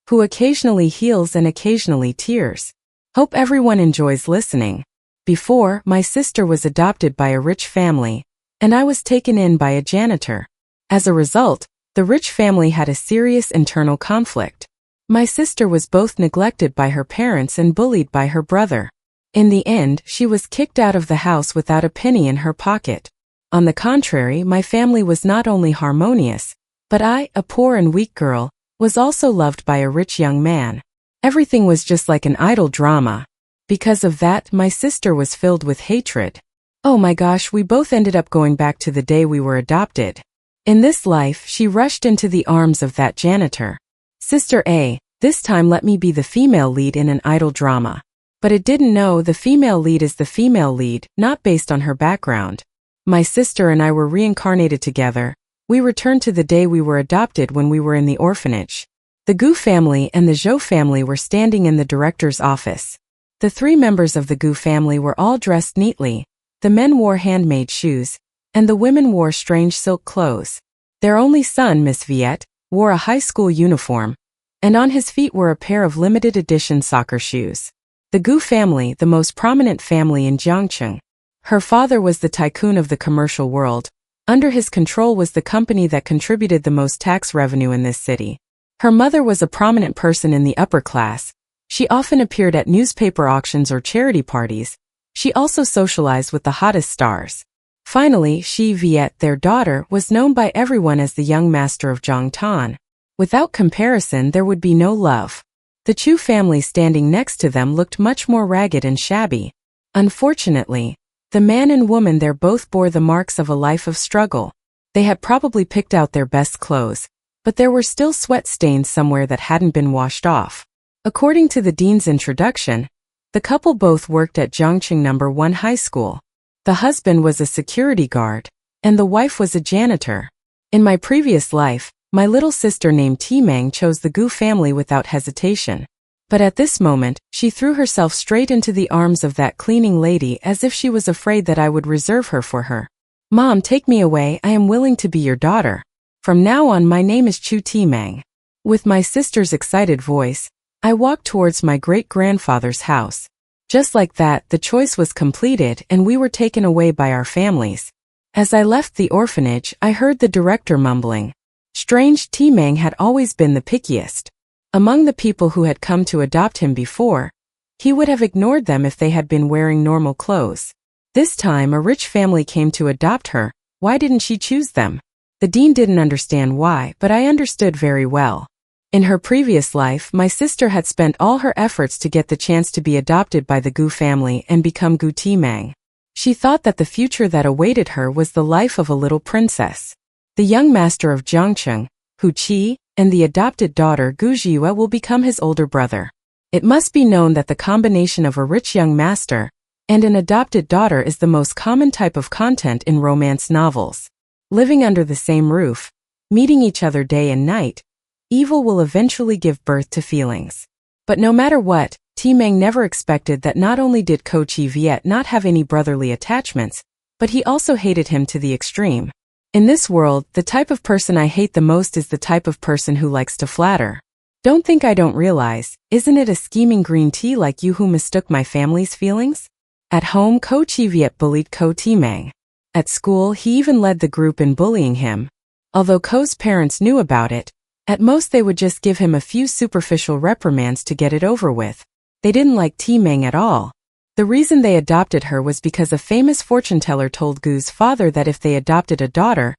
who occasionally heals and occasionally tears. Hope everyone enjoys listening. Before, my sister was adopted by a rich family, and I was taken in by a janitor. As a result, the rich family had a serious internal conflict. My sister was both neglected by her parents and bullied by her brother. In the end, she was kicked out of the house without a penny in her pocket. On the contrary, my family was not only harmonious, but I, a poor and weak girl, was also loved by a rich young man. Everything was just like an idle drama. Because of that, my sister was filled with hatred. Oh my gosh, we both ended up going back to the day we were adopted. In this life, she rushed into the arms of that janitor. Sister A, this time let me be the female lead in an idle drama. But it didn't know the female lead is the female lead, not based on her background. My sister and I were reincarnated together. We returned to the day we were adopted when we were in the orphanage. The Gu family and the Zhou family were standing in the director's office. The 3 members of the Gu family were all dressed neatly. The men wore handmade shoes, and the women wore strange silk clothes. Their only son, Miss Viet, wore a high school uniform, and on his feet were a pair of limited edition soccer shoes. The Gu family, the most prominent family in Jiangcheng. Her father was the tycoon of the commercial world. Under his control was the company that contributed the most tax revenue in this city. Her mother was a prominent person in the upper class. She often appeared at newspaper auctions or charity parties. She also socialized with the hottest stars. Finally, Shi Viet, their daughter, was known by everyone as the young master of Zhangtan. Without comparison, there would be no love. The Chu family standing next to them looked much more ragged and shabby. Unfortunately, the man and woman there both bore the marks of a life of struggle. They had probably picked out their best clothes, but there were still sweat stains somewhere that hadn't been washed off. According to the dean's introduction, the couple both worked at Jiangcheng No. 1 High School. The husband was a security guard, and the wife was a janitor. In my previous life, my little sister named Timang chose the Gu family without hesitation. But at this moment, she threw herself straight into the arms of that cleaning lady as if she was afraid that I would reserve her for her. Mom, take me away, I am willing to be your daughter. From now on, my name is Chu Timang. With my sister's excited voice, I walked towards my great-grandfather's house. Just like that, the choice was completed and we were taken away by our families. As I left the orphanage, I heard the director mumbling. Strange, Timang had always been the pickiest. Among the people who had come to adopt him before, he would have ignored them if they had been wearing normal clothes. This time, a rich family came to adopt her. Why didn't she choose them? The dean didn't understand why, but I understood very well. In her previous life, my sister had spent all her efforts to get the chance to be adopted by the Gu family and become Gu Timang. She thought that the future that awaited her was the life of a little princess. The young master of Jiangcheng, Hu Qi, and the adopted daughter Gu Zhiyue will become his older brother. It must be known that the combination of a rich young master and an adopted daughter is the most common type of content in romance novels. Living under the same roof, meeting each other day and night, evil will eventually give birth to feelings. But no matter what, Timang never expected that not only did Ko Chi Viet not have any brotherly attachments, but he also hated him to the extreme. In this world, the type of person I hate the most is the type of person who likes to flatter. Don't think I don't realize, isn't it a scheming green tea like you who mistook my family's feelings? At home, Ko Chi Viet bullied Ko Timang. At school, he even led the group in bullying him. Although Ko's parents knew about it, at most they would just give him a few superficial reprimands to get it over with. They didn't like Timang at all. The reason they adopted her was because a famous fortune teller told Gu's father that if they adopted a daughter,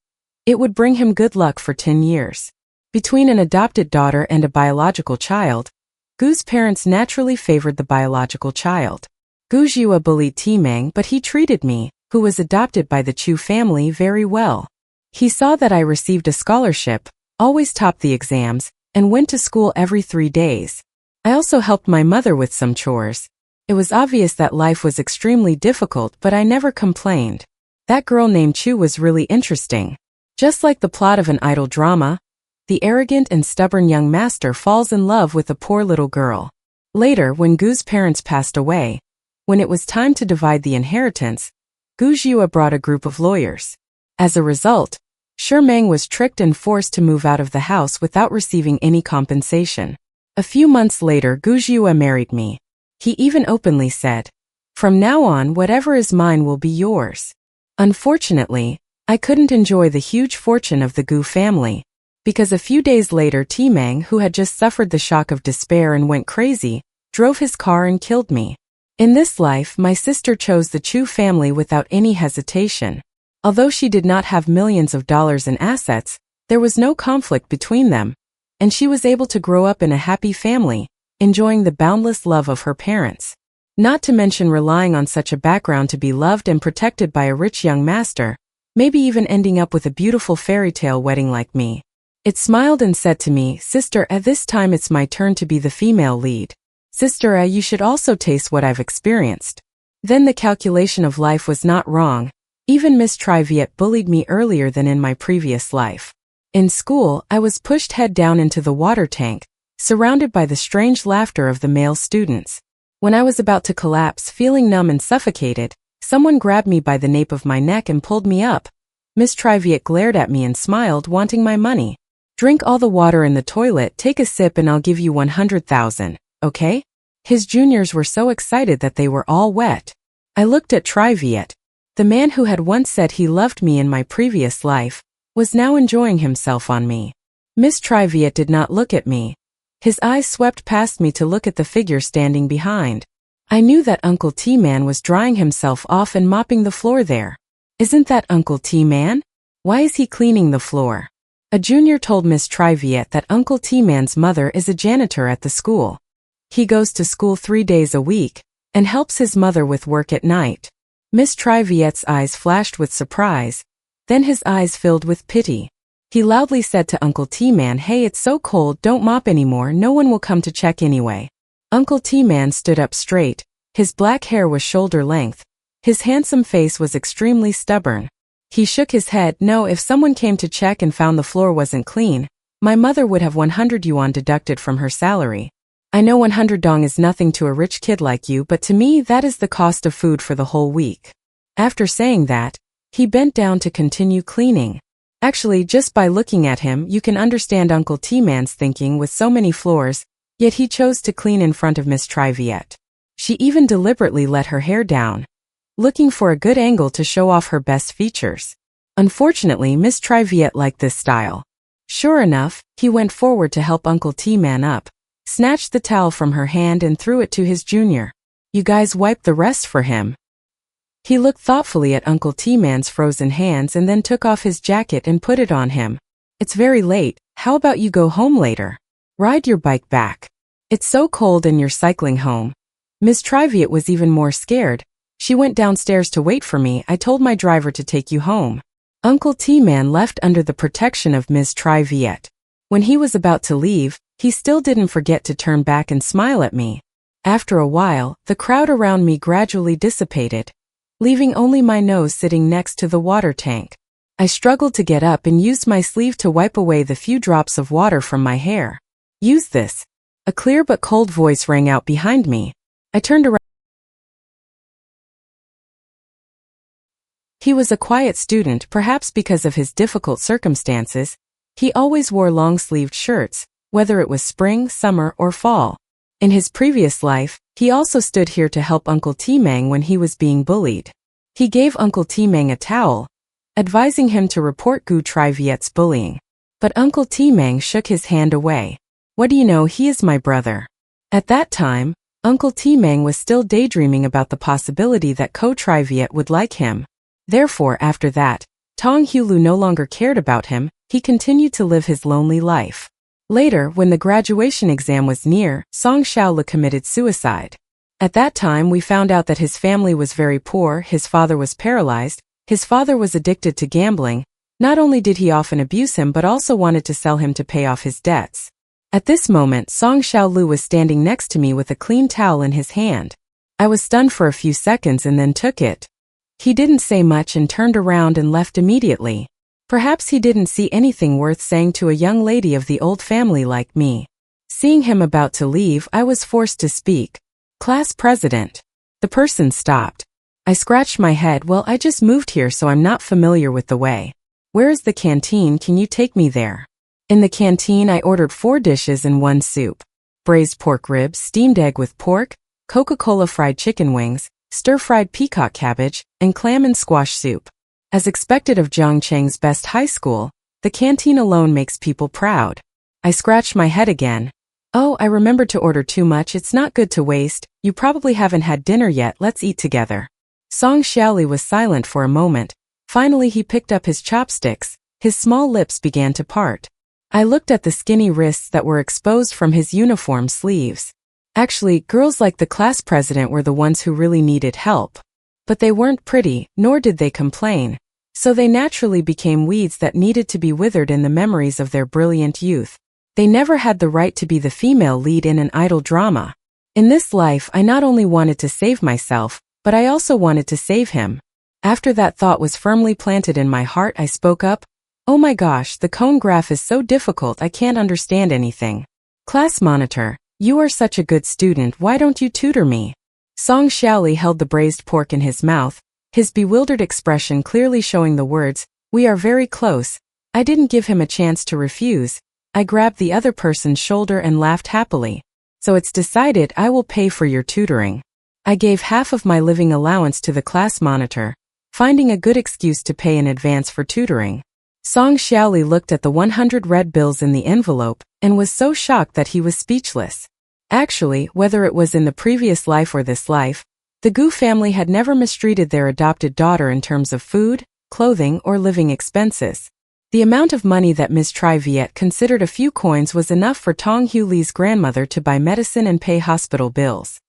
it would bring him good luck for 10 years. Between an adopted daughter and a biological child, Gu's parents naturally favored the biological child. Gu Zhiyue bullied Timang, but he treated me, who was adopted by the Chu family, very well. He saw that I received a scholarship, always topped the exams, and went to school every 3 days. I also helped my mother with some chores. It was obvious that life was extremely difficult, but I never complained. That girl named Chu was really interesting. Just like the plot of an idle drama, the arrogant and stubborn young master falls in love with a poor little girl. Later, when Gu's parents passed away, when it was time to divide the inheritance, Gu Zhiyue brought a group of lawyers. As a result, Shi Meng was tricked and forced to move out of the house without receiving any compensation. A few months later, Gujue married me. He even openly said, "From now on, whatever is mine will be yours." Unfortunately, I couldn't enjoy the huge fortune of the Gu family, because a few days later Timang, who had just suffered the shock of despair and went crazy, drove his car and killed me. In this life, my sister chose the Chu family without any hesitation. Although she did not have millions of dollars in assets, there was no conflict between them, and she was able to grow up in a happy family, enjoying the boundless love of her parents. Not to mention relying on such a background to be loved and protected by a rich young master, maybe even ending up with a beautiful fairy tale wedding like me. It smiled and said to me, "Sister, at this time it's my turn to be the female lead. Sister, you should also taste what I've experienced." Then the calculation of life was not wrong. Even Miss Triviet bullied me earlier than in my previous life. In school, I was pushed head down into the water tank, surrounded by the strange laughter of the male students. When I was about to collapse, feeling numb and suffocated, someone grabbed me by the nape of my neck and pulled me up. Miss Triviet glared at me and smiled, wanting my money. "Drink all the water in the toilet, take a sip and I'll give you 100,000, okay?" His juniors were so excited that they were all wet. I looked at Triviet. The man who had once said he loved me in my previous life was now enjoying himself on me. Miss Triviet did not look at me. His eyes swept past me to look at the figure standing behind. I knew that Uncle T-Man was drying himself off and mopping the floor there. "Isn't that Uncle T-Man? Why is he cleaning the floor?" A junior told Miss Triviet that Uncle T-Man's mother is a janitor at the school. He goes to school 3 days a week and helps his mother with work at night. Miss Triviet's eyes flashed with surprise, then his eyes filled with pity. He loudly said to Uncle T-Man, "Hey, it's so cold, don't mop anymore, no one will come to check anyway." Uncle T-Man stood up straight, his black hair was shoulder length, his handsome face was extremely stubborn. He shook his head. "No, if someone came to check and found the floor wasn't clean, my mother would have 100 yuan deducted from her salary. I know 100 dong is nothing to a rich kid like you, but to me that is the cost of food for the whole week." After saying that, he bent down to continue cleaning. Actually, just by looking at him, you can understand Uncle T-Man's thinking with so many floors, yet he chose to clean in front of Miss Triviet. She even deliberately let her hair down, looking for a good angle to show off her best features. Unfortunately, Miss Triviet liked this style. Sure enough, he went forward to help Uncle T-Man up, snatched the towel from her hand and threw it to his junior. "You guys wipe the rest for him." He looked thoughtfully at Uncle T-Man's frozen hands and then took off his jacket and put it on him. "It's very late, how about you go home later? Ride your bike back. It's so cold and you're cycling home." Miss Triviet was even more scared. She went downstairs to wait for me. "I told my driver to take you home." Uncle T-Man left under the protection of Miss Triviet. When he was about to leave, he still didn't forget to turn back and smile at me. After a while, the crowd around me gradually dissipated, leaving only my nose sitting next to the water tank. I struggled to get up and used my sleeve to wipe away the few drops of water from my hair. "Use this." A clear but cold voice rang out behind me. I turned around. He was a quiet student, perhaps because of his difficult circumstances. He always wore long-sleeved shirts, whether it was spring, summer, or fall. In his previous life, he also stood here to help Uncle T-Mang when he was being bullied. He gave Uncle T-Mang a towel, advising him to report Gu Triviet's bullying. But Uncle T-Mang shook his hand away. "What do you know, he is my brother." At that time, Uncle T-Mang was still daydreaming about the possibility that Ko Triviet would like him. Therefore, after that, Tong Hulu no longer cared about him. He continued to live his lonely life. Later, when the graduation exam was near, Song Xiaolu committed suicide. At that time, we found out that his family was very poor, his father was paralyzed, his father was addicted to gambling. Not only did he often abuse him but also wanted to sell him to pay off his debts. At this moment, Song Xiaolu was standing next to me with a clean towel in his hand. I was stunned for a few seconds and then took it. He didn't say much and turned around and left immediately. Perhaps he didn't see anything worth saying to a young lady of the old family like me. Seeing him about to leave, I was forced to speak. "Class president." The person stopped. I scratched my head. "Well, I just moved here so I'm not familiar with the way. Where is the canteen? Can you take me there?" In the canteen I ordered 4 dishes and 1 soup. braised pork ribs, steamed egg with pork, Coca-Cola fried chicken wings, stir-fried peacock cabbage, and clam and squash soup. As expected of Zhangcheng's best high school, the canteen alone makes people proud. I scratched my head again. Oh, I remembered to order too much. It's not good to waste. You probably haven't had dinner yet. Let's eat together. Song Xiaoli was silent for a moment. Finally he picked up his chopsticks. His small lips began to part. I looked at the skinny wrists that were exposed from his uniform sleeves. Actually, girls like the class president were the ones who really needed help. But they weren't pretty, nor did they complain. So they naturally became weeds that needed to be withered in the memories of their brilliant youth. They never had the right to be the female lead in an idol drama. In this life, I not only wanted to save myself, but I also wanted to save him. After that thought was firmly planted in my heart, I spoke up. Oh my gosh, the cone graph is so difficult I can't understand anything. Class monitor, you are such a good student, why don't you tutor me? Song Xiaoli held the braised pork in his mouth, his bewildered expression clearly showing the words, we are very close. I didn't give him a chance to refuse. I grabbed the other person's shoulder and laughed happily. So it's decided, I will pay for your tutoring. I gave half of my living allowance to the class monitor, finding a good excuse to pay in advance for tutoring. Song Xiaoli looked at the 100 red bills in the envelope and was so shocked that he was speechless. Actually, whether it was in the previous life or this life, the Gu family had never mistreated their adopted daughter in terms of food, clothing, or living expenses. The amount of money that Ms. Tri-Viet considered a few coins was enough for Tong Hu Li's grandmother to buy medicine and pay hospital bills.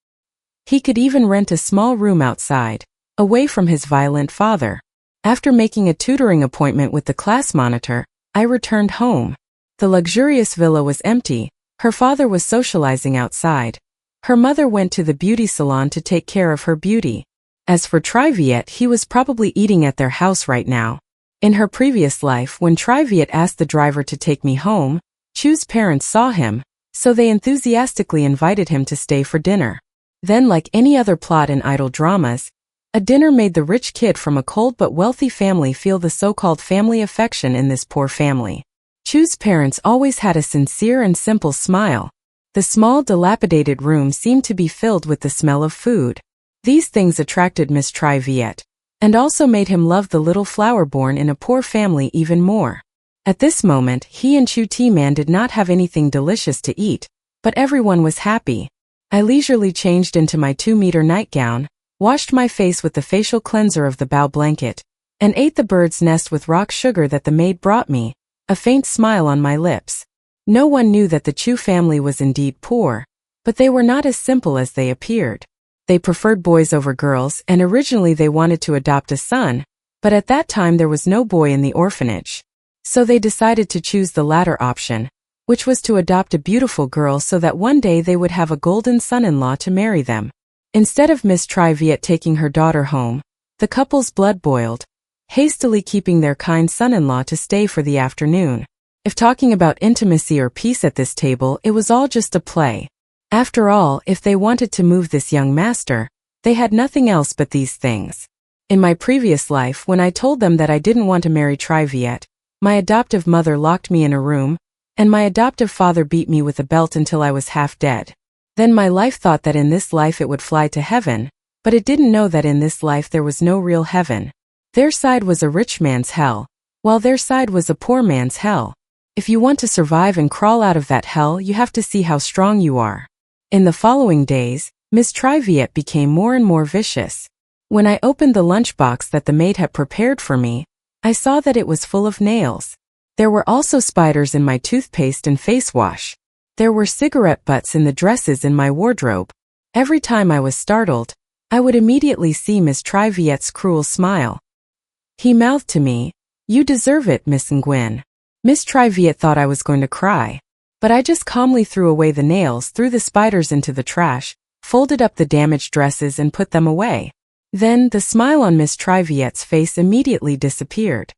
He could even rent a small room outside, away from his violent father. After making a tutoring appointment with the class monitor, I returned home. The luxurious villa was empty. Her father was socializing outside. Her mother went to the beauty salon to take care of her beauty. As for Tri-Viet, he was probably eating at their house right now. In her previous life, when Tri-Viet asked the driver to take me home, Chu's parents saw him, so they enthusiastically invited him to stay for dinner. Then, like any other plot in idol dramas, a dinner made the rich kid from a cold but wealthy family feel the so-called family affection in this poor family. Chu's parents always had a sincere and simple smile. The small, dilapidated room seemed to be filled with the smell of food. These things attracted Miss Tri-Viet, and also made him love the little flower born in a poor family even more. At this moment, he and Chu T-Man did not have anything delicious to eat, but everyone was happy. I leisurely changed into my 2-meter nightgown, washed my face with the facial cleanser of the Bao blanket, and ate the bird's nest with rock sugar that the maid brought me, a faint smile on my lips. No one knew that the Chu family was indeed poor, but they were not as simple as they appeared. They preferred boys over girls, and originally they wanted to adopt a son, but at that time there was no boy in the orphanage. So they decided to choose the latter option, which was to adopt a beautiful girl so that one day they would have a golden son-in-law to marry them. Instead of Miss Tri-Viet taking her daughter home, the couple's blood boiled, hastily keeping their kind son-in-law to stay for the afternoon. If talking about intimacy or peace at this table, it was all just a play. After all, if they wanted to move this young master, they had nothing else but these things. In my previous life, when I told them that I didn't want to marry Tri-Viet, my adoptive mother locked me in a room, and my adoptive father beat me with a belt until I was half dead. Then my life thought that in this life it would fly to heaven, but it didn't know that in this life there was no real heaven. Their side was a rich man's hell, while their side was a poor man's hell. If you want to survive and crawl out of that hell, you have to see how strong you are. In the following days, Miss Tri-Viet became more and more vicious. When I opened the lunchbox that the maid had prepared for me, I saw that it was full of nails. There were also spiders in my toothpaste and face wash. There were cigarette butts in the dresses in my wardrobe. Every time I was startled, I would immediately see Miss Tri-Viet's cruel smile. He mouthed to me, "You deserve it, Miss Nguyen." Miss Tri-Viet thought I was going to cry. But I just calmly threw away the nails, threw the spiders into the trash, folded up the damaged dresses and put them away. Then, the smile on Miss Tri-Viet's face immediately disappeared.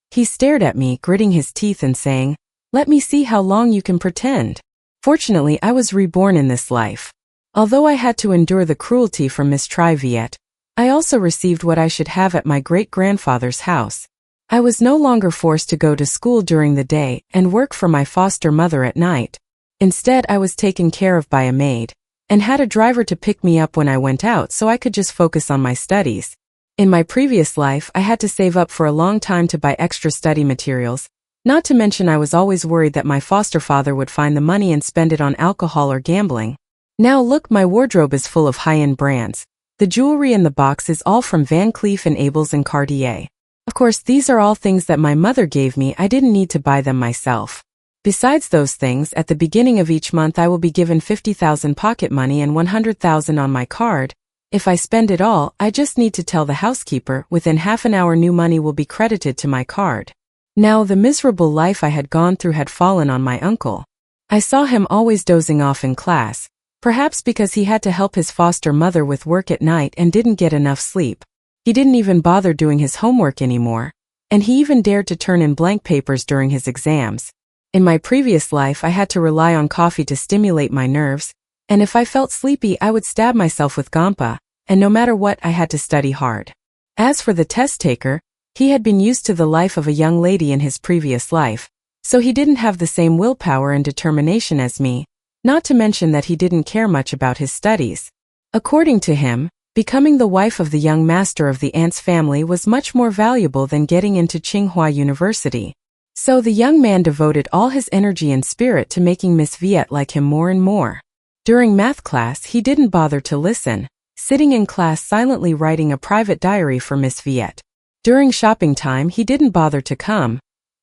He stared at me, gritting his teeth and saying, "Let me see how long you can pretend." Fortunately, I was reborn in this life. Although I had to endure the cruelty from Miss Tri-Viet, I also received what I should have at my great-grandfather's house. I was no longer forced to go to school during the day and work for my foster mother at night. Instead, I was taken care of by a maid, and had a driver to pick me up when I went out so I could just focus on my studies. In my previous life, I had to save up for a long time to buy extra study materials, not to mention I was always worried that my foster father would find the money and spend it on alcohol or gambling. Now look, my wardrobe is full of high-end brands. The jewelry in the box is all from Van Cleef & Abels and Cartier. Of course, these are all things that my mother gave me. I didn't need to buy them myself. Besides those things, at the beginning of each month I will be given 50,000 pocket money and 100,000 on my card. If I spend it all, I just need to tell the housekeeper. Within half an hour new money will be credited to my card. Now the miserable life I had gone through had fallen on my uncle. I saw him always dozing off in class, perhaps because he had to help his foster mother with work at night and didn't get enough sleep. He didn't even bother doing his homework anymore, and he even dared to turn in blank papers during his exams. In my previous life I had to rely on coffee to stimulate my nerves, and if I felt sleepy I would stab myself with Gampa, and no matter what I had to study hard. As for the test taker, he had been used to the life of a young lady in his previous life, so he didn't have the same willpower and determination as me, not to mention that he didn't care much about his studies. According to him, becoming the wife of the young master of the aunt's family was much more valuable than getting into Tsinghua University. So the young man devoted all his energy and spirit to making Miss Viet like him more and more. During math class he didn't bother to listen, sitting in class silently writing a private diary for Miss Viet. During shopping time he didn't bother to come,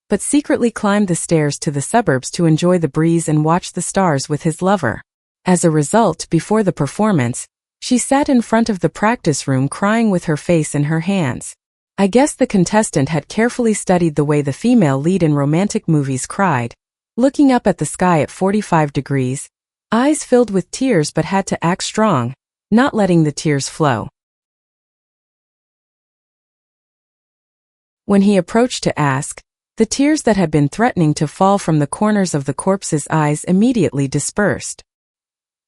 but secretly climbed the stairs to the suburbs to enjoy the breeze and watch the stars with his lover. As a result, before the performance, she sat in front of the practice room crying with her face in her hands. I guess the contestant had carefully studied the way the female lead in romantic movies cried, looking up at the sky at 45 degrees, eyes filled with tears, but had to act strong, not letting the tears flow. When he approached to ask, the tears that had been threatening to fall from the corners of the corpse's eyes immediately dispersed.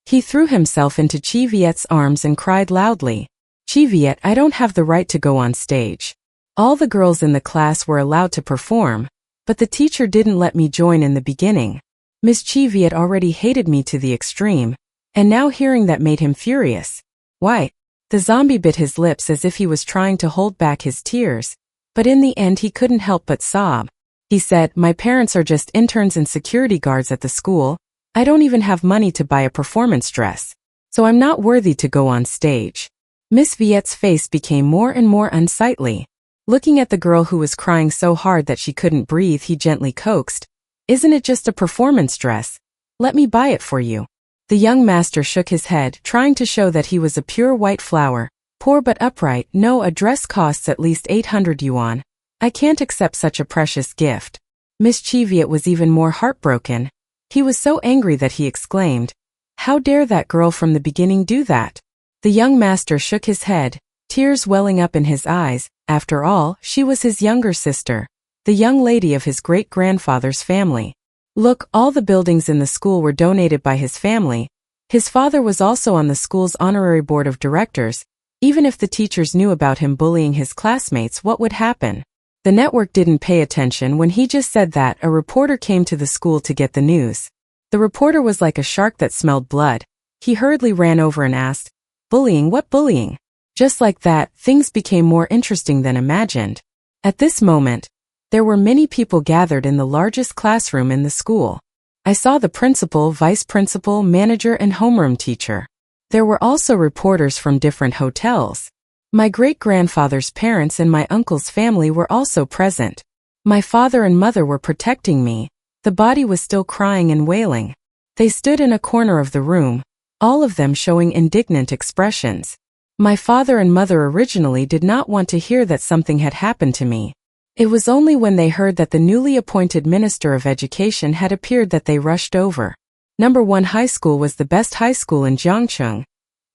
He threw himself into Chi Viet's arms and cried loudly, "Chi Viet, I don't have the right to go on stage. All the girls in the class were allowed to perform, but the teacher didn't let me join in the beginning. Miss Chi Viet already hated me to the extreme, and now hearing that made him furious. Why?" The zombie bit his lips as if he was trying to hold back his tears, but in the end he couldn't help but sob. He said, "My parents are just interns and security guards at the school. I don't even have money to buy a performance dress, so I'm not worthy to go on stage." Miss Viet's face became more and more unsightly. Looking at the girl who was crying so hard that she couldn't breathe, he gently coaxed, "Isn't it just a performance dress? Let me buy it for you." The young master shook his head, trying to show that he was a pure white flower, poor but upright. "No, a dress costs at least 800 yuan. I can't accept such a precious gift." Miss Chi Viet was even more heartbroken. He was so angry that he exclaimed, "How dare that girl from the beginning do that?" The young master shook his head, tears welling up in his eyes. After all, she was his younger sister, the young lady of his great-grandfather's family. Look, all the buildings in the school were donated by his family. His father was also on the school's honorary board of directors. Even if the teachers knew about him bullying his classmates, what would happen? The network didn't pay attention when he just said that. A reporter came to the school to get the news. The reporter was like a shark that smelled blood. He hurriedly ran over and asked, "Bullying? What bullying?" Just like that, things became more interesting than imagined. At this moment, there were many people gathered in the largest classroom in the school. I saw the principal, vice principal, manager, and homeroom teacher. There were also reporters from different hotels. My great-grandfather's parents and my uncle's family were also present. My father and mother were protecting me. The body was still crying and wailing. They stood in a corner of the room, all of them showing indignant expressions. My father and mother originally did not want to hear that something had happened to me. It was only when they heard that the newly appointed Minister of Education had appeared that they rushed over. Number 1 high school was the best high school in Jiangcheng,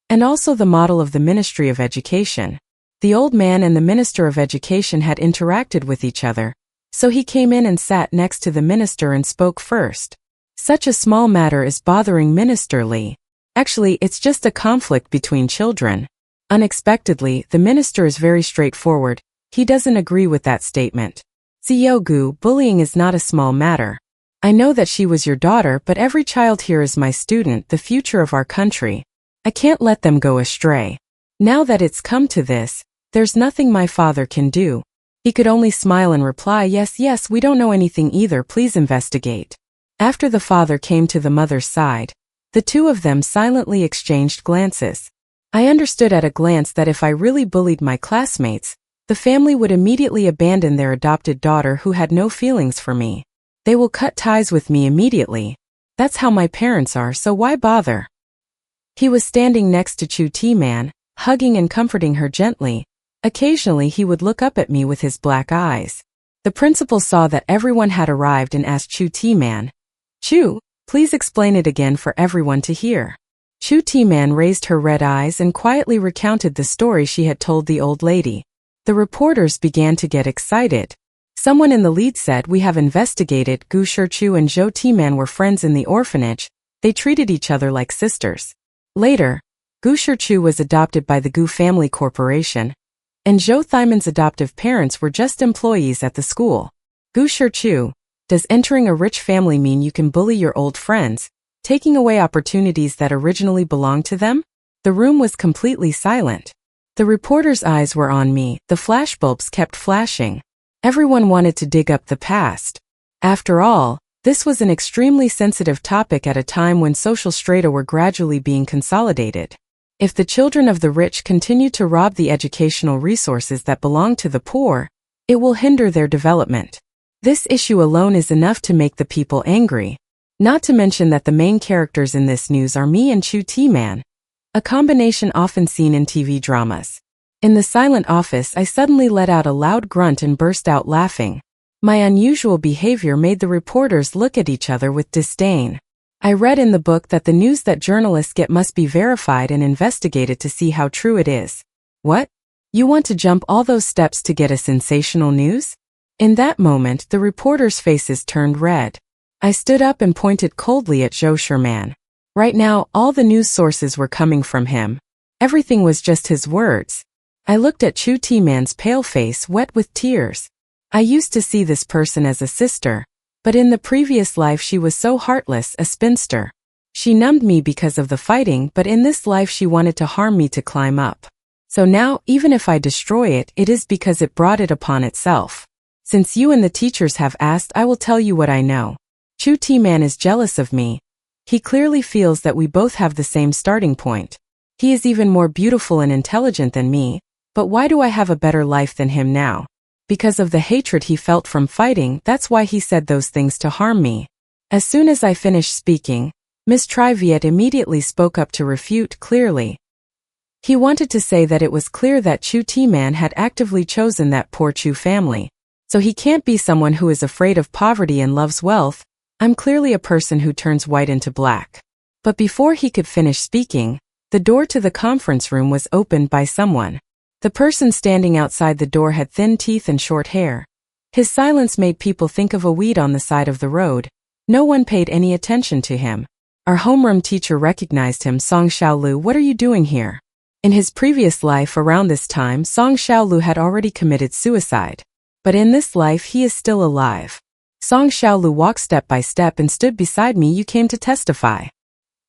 and also the model of the Ministry of Education. The old man and the Minister of Education had interacted with each other, so he came in and sat next to the minister and spoke first. "Such a small matter is bothering Minister Li. Actually, it's just a conflict between children." Unexpectedly, the minister is very straightforward. He doesn't agree with that statement. "Ziogu, bullying is not a small matter. I know that she was your daughter, but every child here is my student, the future of our country. I can't let them go astray. Now that it's come to this, there's nothing my father can do. He could only smile and reply, yes, we don't know anything either, please investigate. After the father came to the mother's side, the two of them silently exchanged glances. I understood at a glance that if I really bullied my classmates, the family would immediately abandon their adopted daughter who had no feelings for me. They will cut ties with me immediately. That's how my parents are, so why bother? He was standing next to Chu T-Man, hugging and comforting her gently. Occasionally he would look up at me with his black eyes. The principal saw that everyone had arrived and asked Chu T-Man, "Chu, please explain it again for everyone to hear." Chu T-Man raised her red eyes and quietly recounted the story she had told the old lady. The reporters began to get excited. Someone in the lead said, "We have investigated. Gu Shichu and Zhou T-Man were friends in the orphanage. They treated each other like sisters." Later, Gu Shichu was adopted by the Gu Family Corporation, and Zhou Thiman's adoptive parents were just employees at the school. Gu Shichu, does entering a rich family mean you can bully your old friends, taking away opportunities that originally belonged to them? The room was completely silent. The reporters' eyes were on me, the flashbulbs kept flashing. Everyone wanted to dig up the past. After all, this was an extremely sensitive topic at a time when social strata were gradually being consolidated. If the children of the rich continue to rob the educational resources that belong to the poor, it will hinder their development. This issue alone is enough to make the people angry. Not to mention that the main characters in this news are me and Chu T-Man, a combination often seen in TV dramas. In the silent office, I suddenly let out a loud grunt and burst out laughing. My unusual behavior made the reporters look at each other with disdain. I read in the book that the news that journalists get must be verified and investigated to see how true it is. What? You want to jump all those steps to get a sensational news? In that moment, the reporters' faces turned red. I stood up and pointed coldly at Zhou Sherman. Right now, all the news sources were coming from him. Everything was just his words. I looked at Chu T-Man's pale face wet with tears. I used to see this person as a sister, but in the previous life she was so heartless, a spinster. She numbed me because of the fighting, but in this life she wanted to harm me to climb up. So now, even if I destroy it, it is because it brought it upon itself. Since you and the teachers have asked, I will tell you what I know. Chu T-Man is jealous of me. He clearly feels that we both have the same starting point. He is even more beautiful and intelligent than me, but why do I have a better life than him now? Because of the hatred he felt from fighting, that's why he said those things to harm me. As soon as I finished speaking, Miss Triviet immediately spoke up to refute clearly. He wanted to say that it was clear that Chu T-Man had actively chosen that poor Chu family. So he can't be someone who is afraid of poverty and loves wealth. I'm clearly a person who turns white into black. But before he could finish speaking, the door to the conference room was opened by someone. The person standing outside the door had thin teeth and short hair. His silence made people think of a weed on the side of the road. No one paid any attention to him. Our homeroom teacher recognized him. Song Xiaolu, what are you doing here? In his previous life around this time, Song Xiaolu had already committed suicide. But in this life he is still alive. Song Xiaolu walked step by step and stood beside me. You came to testify.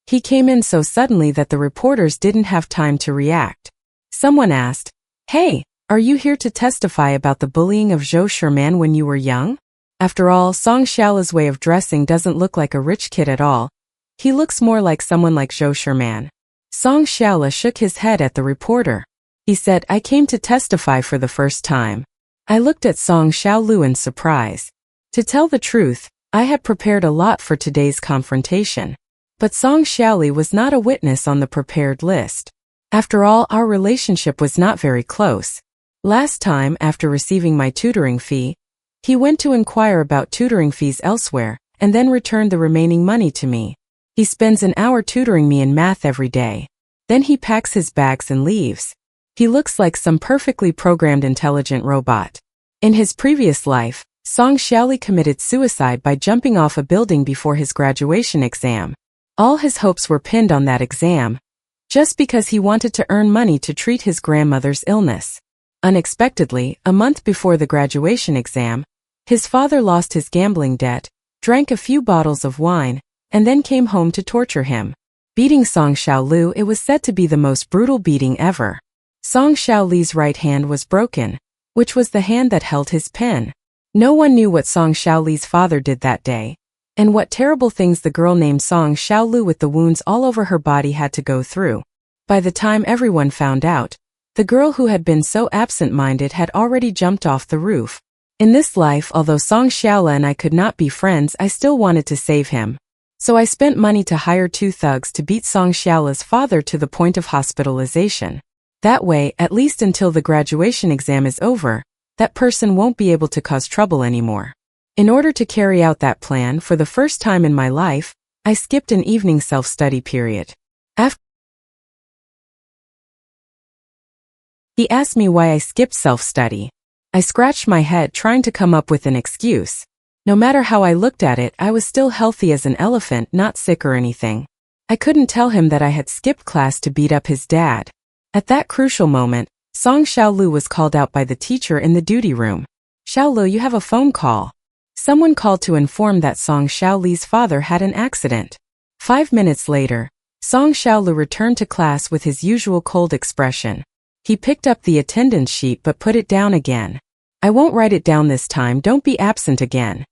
He came in so suddenly that the reporters didn't have time to react. Someone asked, "Hey, are you here to testify about the bullying of Zhou Sherman when you were young?" After all, Song Xiaolu's way of dressing doesn't look like a rich kid at all. He looks more like someone like Zhou Sherman. Song Xiaolu shook his head at the reporter. He said, "I came to testify for the first time." I looked at Song Xiaolu in surprise. To tell the truth, I had prepared a lot for today's confrontation. But Song Xiaolu was not a witness on the prepared list. After all, our relationship was not very close. Last time, after receiving my tutoring fee, he went to inquire about tutoring fees elsewhere, and then returned the remaining money to me. He spends an hour tutoring me in math every day. Then he packs his bags and leaves. He looks like some perfectly programmed intelligent robot. In his previous life, Song Xiaolu committed suicide by jumping off a building before his graduation exam. All his hopes were pinned on that exam, just because he wanted to earn money to treat his grandmother's illness. Unexpectedly, a month before the graduation exam, his father lost his gambling debt, drank a few bottles of wine, and then came home to torture him. Beating Song Xiaolu, it was said to be the most brutal beating ever. Song Xiaoli's right hand was broken, which was the hand that held his pen. No one knew what Song Xiaoli's father did that day, and what terrible things the girl named Song Xiaolu with the wounds all over her body had to go through. By the time everyone found out, the girl who had been so absent-minded had already jumped off the roof. In this life, although Song Xiaola and I could not be friends, I still wanted to save him. So I spent money to hire 2 thugs to beat Song Xiaola's father to the point of hospitalization. That way, at least until the graduation exam is over, that person won't be able to cause trouble anymore. In order to carry out that plan, for the first time in my life, I skipped an evening self-study period. After he asked me why I skipped self-study. I scratched my head trying to come up with an excuse. No matter how I looked at it, I was still healthy as an elephant, not sick or anything. I couldn't tell him that I had skipped class to beat up his dad. At that crucial moment, Song Xiaolu was called out by the teacher in the duty room. "Xiaolu, you have a phone call." Someone called to inform that Song Xiaoli's father had an accident. 5 minutes later, Song Xiaolu returned to class with his usual cold expression. He picked up the attendance sheet but put it down again. "I won't write it down this time, don't be absent again."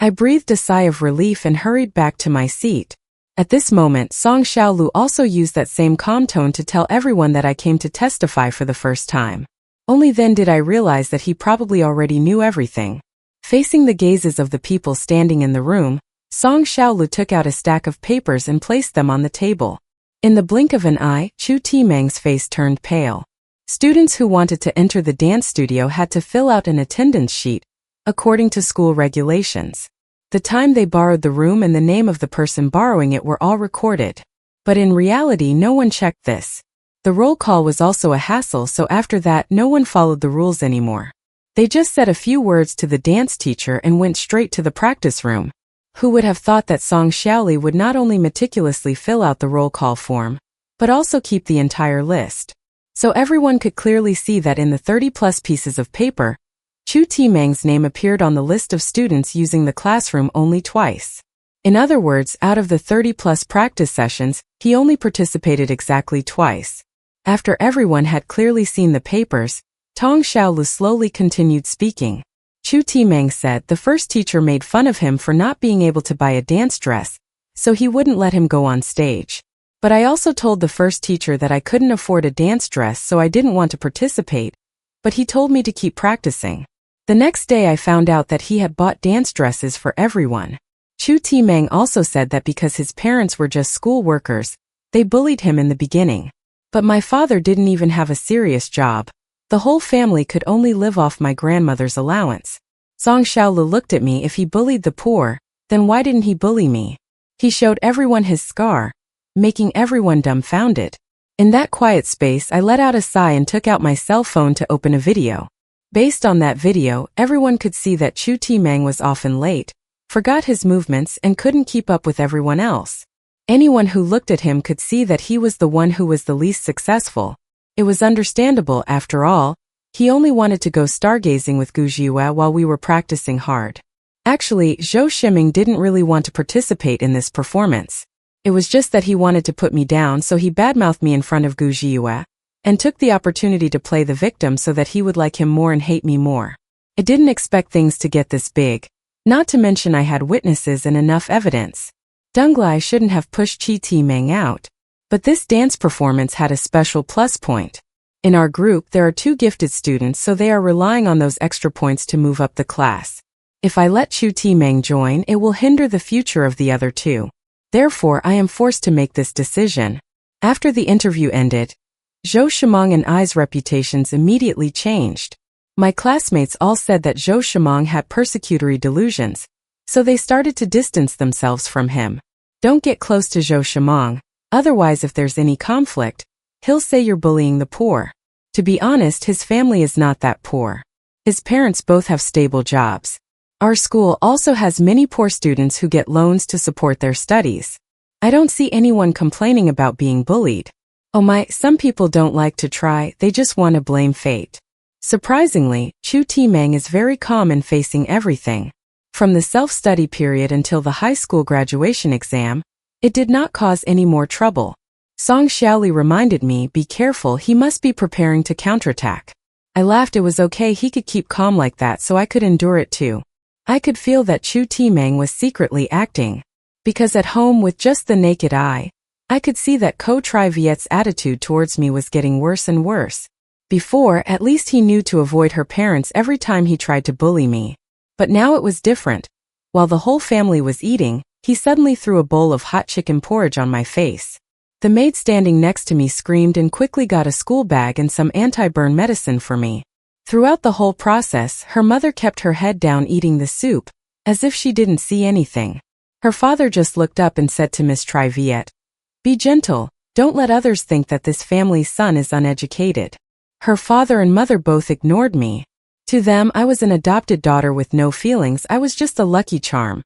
I breathed a sigh of relief and hurried back to my seat. At this moment, Song Xiaolu also used that same calm tone to tell everyone that I came to testify for the first time. Only then did I realize that he probably already knew everything. Facing the gazes of the people standing in the room, Song Xiaolu took out a stack of papers and placed them on the table. In the blink of an eye, Chu Timeng's face turned pale. Students who wanted to enter the dance studio had to fill out an attendance sheet, according to school regulations. The time they borrowed the room and the name of the person borrowing it were all recorded. But in reality, no one checked this. The roll call was also a hassle, so after that, no one followed the rules anymore. They just said a few words to the dance teacher and went straight to the practice room. Who would have thought that Song Xiaoli would not only meticulously fill out the roll call form, but also keep the entire list? So everyone could clearly see that in the 30-plus pieces of paper, Chu Timeng's name appeared on the list of students using the classroom only twice. In other words, out of the 30-plus practice sessions, he only participated exactly twice. After everyone had clearly seen the papers, Tong Xiaolu slowly continued speaking. Chu Timeng said the first teacher made fun of him for not being able to buy a dance dress, so he wouldn't let him go on stage. But I also told the first teacher that I couldn't afford a dance dress, so I didn't want to participate, but he told me to keep practicing. The next day I found out that he had bought dance dresses for everyone. Chu Timeng also said that because his parents were just school workers, they bullied him in the beginning. But my father didn't even have a serious job. The whole family could only live off my grandmother's allowance. Song Xiaolu looked at me. If he bullied the poor, then why didn't he bully me? He showed everyone his scar, making everyone dumbfounded. In that quiet space, I let out a sigh and took out my cell phone to open a video. Based on that video, everyone could see that Chu Timeng was often late, forgot his movements, and couldn't keep up with everyone else. Anyone who looked at him could see that he was the one who was the least successful. It was understandable, after all. He only wanted to go stargazing with Gu Jiue while we were practicing hard. Actually, Zhou Shiming didn't really want to participate in this performance. It was just that he wanted to put me down, so he badmouthed me in front of Gu Jiue, and took the opportunity to play the victim so that he would like him more and hate me more. I didn't expect things to get this big, not to mention I had witnesses and enough evidence. Dunglai shouldn't have pushed Chi Timeng out. But this dance performance had a special plus point. In our group, there are 2 gifted students, so they are relying on those extra points to move up the class. If I let Chu Timeng join, it will hinder the future of the other 2. Therefore, I am forced to make this decision. After the interview ended, Zhou Shimang and I's reputations immediately changed. My classmates all said that Zhou Shimang had persecutory delusions, so they started to distance themselves from him. Don't get close to Zhou Shimang, otherwise if there's any conflict, he'll say you're bullying the poor. To be honest, his family is not that poor. His parents both have stable jobs. Our school also has many poor students who get loans to support their studies. I don't see anyone complaining about being bullied. Oh my, some people don't like to try, they just want to blame fate. Surprisingly, Chu Timeng is very calm in facing everything. From the self-study period until the high school graduation exam, it did not cause any more trouble. Song Xiaoli reminded me, be careful, he must be preparing to counterattack. I laughed. It was okay, he could keep calm like that, so I could endure it too. I could feel that Chu Timeng was secretly acting. Because at home with just the naked eye, I could see that Ko Tri Viet's attitude towards me was getting worse and worse. Before, at least he knew to avoid her parents every time he tried to bully me. But now it was different. While the whole family was eating, he suddenly threw a bowl of hot chicken porridge on my face. The maid standing next to me screamed and quickly got a school bag and some anti-burn medicine for me. Throughout the whole process, her mother kept her head down eating the soup, as if she didn't see anything. Her father just looked up and said to Miss Tri Viet, "Be gentle, don't let others think that this family's son is uneducated." Her father and mother both ignored me. To them, I was an adopted daughter with no feelings. I was just a lucky charm.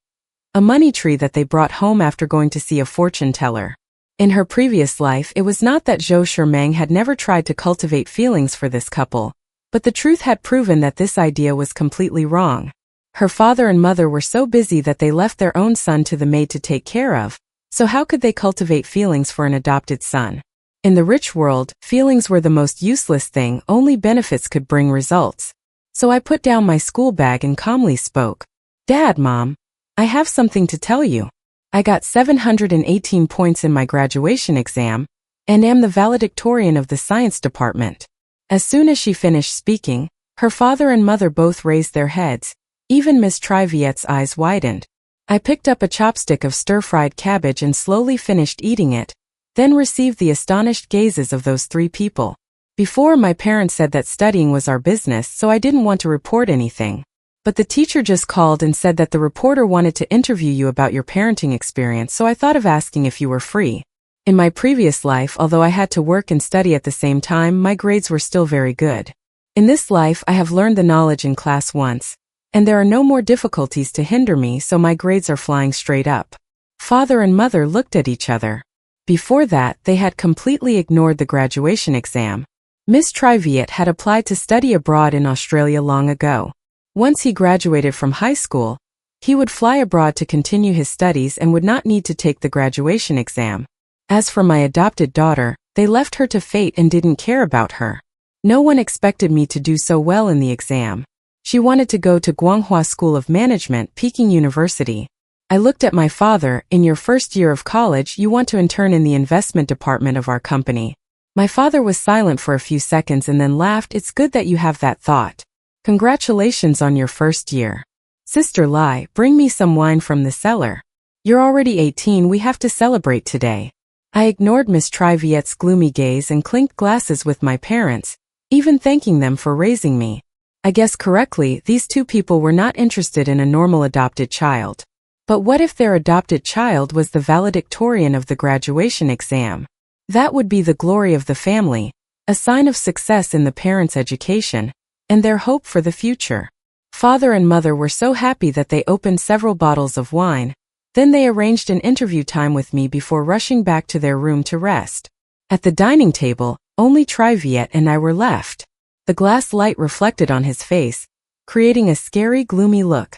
A money tree that they brought home after going to see a fortune teller. In her previous life, it was not that Zhou Shimeng had never tried to cultivate feelings for this couple, but the truth had proven that this idea was completely wrong. Her father and mother were so busy that they left their own son to the maid to take care of, so how could they cultivate feelings for an adopted son? In the rich world, feelings were the most useless thing, only benefits could bring results. So I put down my school bag and calmly spoke. "Dad, Mom, I have something to tell you. I got 718 points in my graduation exam, and am the valedictorian of the science department." As soon as she finished speaking, her father and mother both raised their heads. Even Miss Tri Viet's eyes widened. I picked up a chopstick of stir-fried cabbage and slowly finished eating it, then received the astonished gazes of those three people. Before, my parents said that studying was our business, so I didn't want to report anything. But the teacher just called and said that the reporter wanted to interview you about your parenting experience, so I thought of asking if you were free. In my previous life, although I had to work and study at the same time, my grades were still very good. In this life, I have learned the knowledge in class once, and there are no more difficulties to hinder me, so my grades are flying straight up. Father and mother looked at each other. Before that, they had completely ignored the graduation exam. Miss Tri Viet had applied to study abroad in Australia long ago. Once he graduated from high school, he would fly abroad to continue his studies and would not need to take the graduation exam. As for my adopted daughter, they left her to fate and didn't care about her. No one expected me to do so well in the exam. She wanted to go to Guanghua School of Management, Peking University. I looked at my father. "In your first year of college, you want to intern in the investment department of our company." My father was silent for a few seconds and then laughed. "It's good that you have that thought. Congratulations on your first year. Sister Lai, bring me some wine from the cellar. You're already 18, we have to celebrate today." I ignored Miss Tri Viet's gloomy gaze and clinked glasses with my parents, even thanking them for raising me. I guessed correctly, these two people were not interested in a normal adopted child. But what if their adopted child was the valedictorian of the graduation exam? That would be the glory of the family, a sign of success in the parents' education, and their hope for the future. Father and mother were so happy that they opened several bottles of wine. Then they arranged an interview time with me before rushing back to their room to rest. At the dining table, only Tri Viet and I were left. The glass light reflected on his face, creating a scary, gloomy look.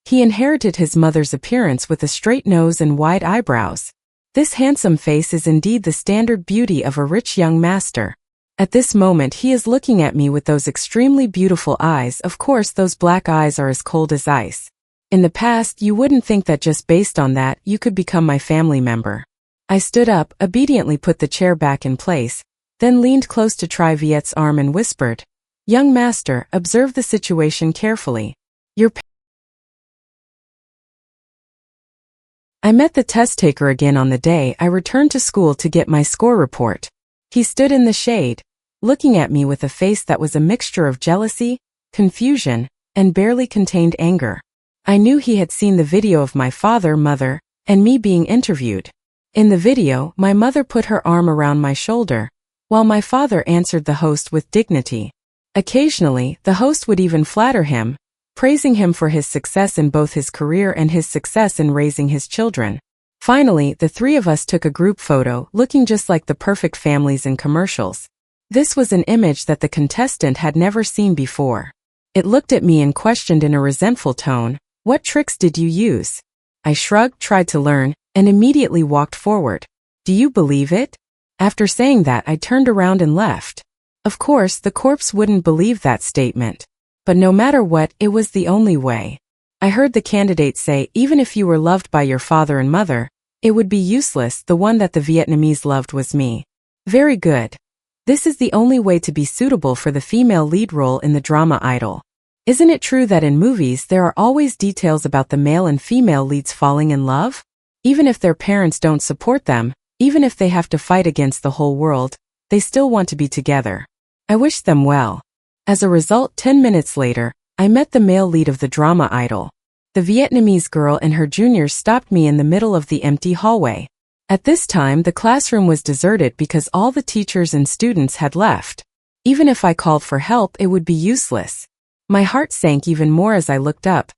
He inherited his mother's appearance with a straight nose and wide eyebrows. This handsome face is indeed the standard beauty of a rich young master. At this moment he is looking at me with those extremely beautiful eyes. Of course those black eyes are as cold as ice. In the past you wouldn't think that just based on that you could become my family member. I stood up, obediently put the chair back in place, then leaned close to Tri Viet's arm and whispered, "Young master, observe the situation carefully. I met the test taker again on the day I returned to school to get my score report. He stood in the shade, looking at me with a face that was a mixture of jealousy, confusion, and barely contained anger. I knew he had seen the video of my father, mother, and me being interviewed. In the video, my mother put her arm around my shoulder, while my father answered the host with dignity. Occasionally, the host would even flatter him, praising him for his success in both his career and his success in raising his children. Finally, the three of us took a group photo, looking just like the perfect families in commercials. This was an image that the contestant had never seen before. It looked at me and questioned in a resentful tone, What tricks did you use? I shrugged, tried to learn, and immediately walked forward. Do you believe it? After saying that, I turned around and left. Of course, the corpse wouldn't believe that statement. But no matter what, it was the only way. I heard the candidate say, even if you were loved by your father and mother, it would be useless. The one that the Vietnamese loved was me. Very good. This is the only way to be suitable for the female lead role in the drama Idol. Isn't it true that in movies there are always details about the male and female leads falling in love? Even if their parents don't support them, even if they have to fight against the whole world, they still want to be together. I wished them well. As a result, 10 minutes later, I met the male lead of the drama Idol. The Vietnamese girl and her juniors stopped me in the middle of the empty hallway. At this time, the classroom was deserted because all the teachers and students had left. Even if I called for help, it would be useless. My heart sank even more as I looked up.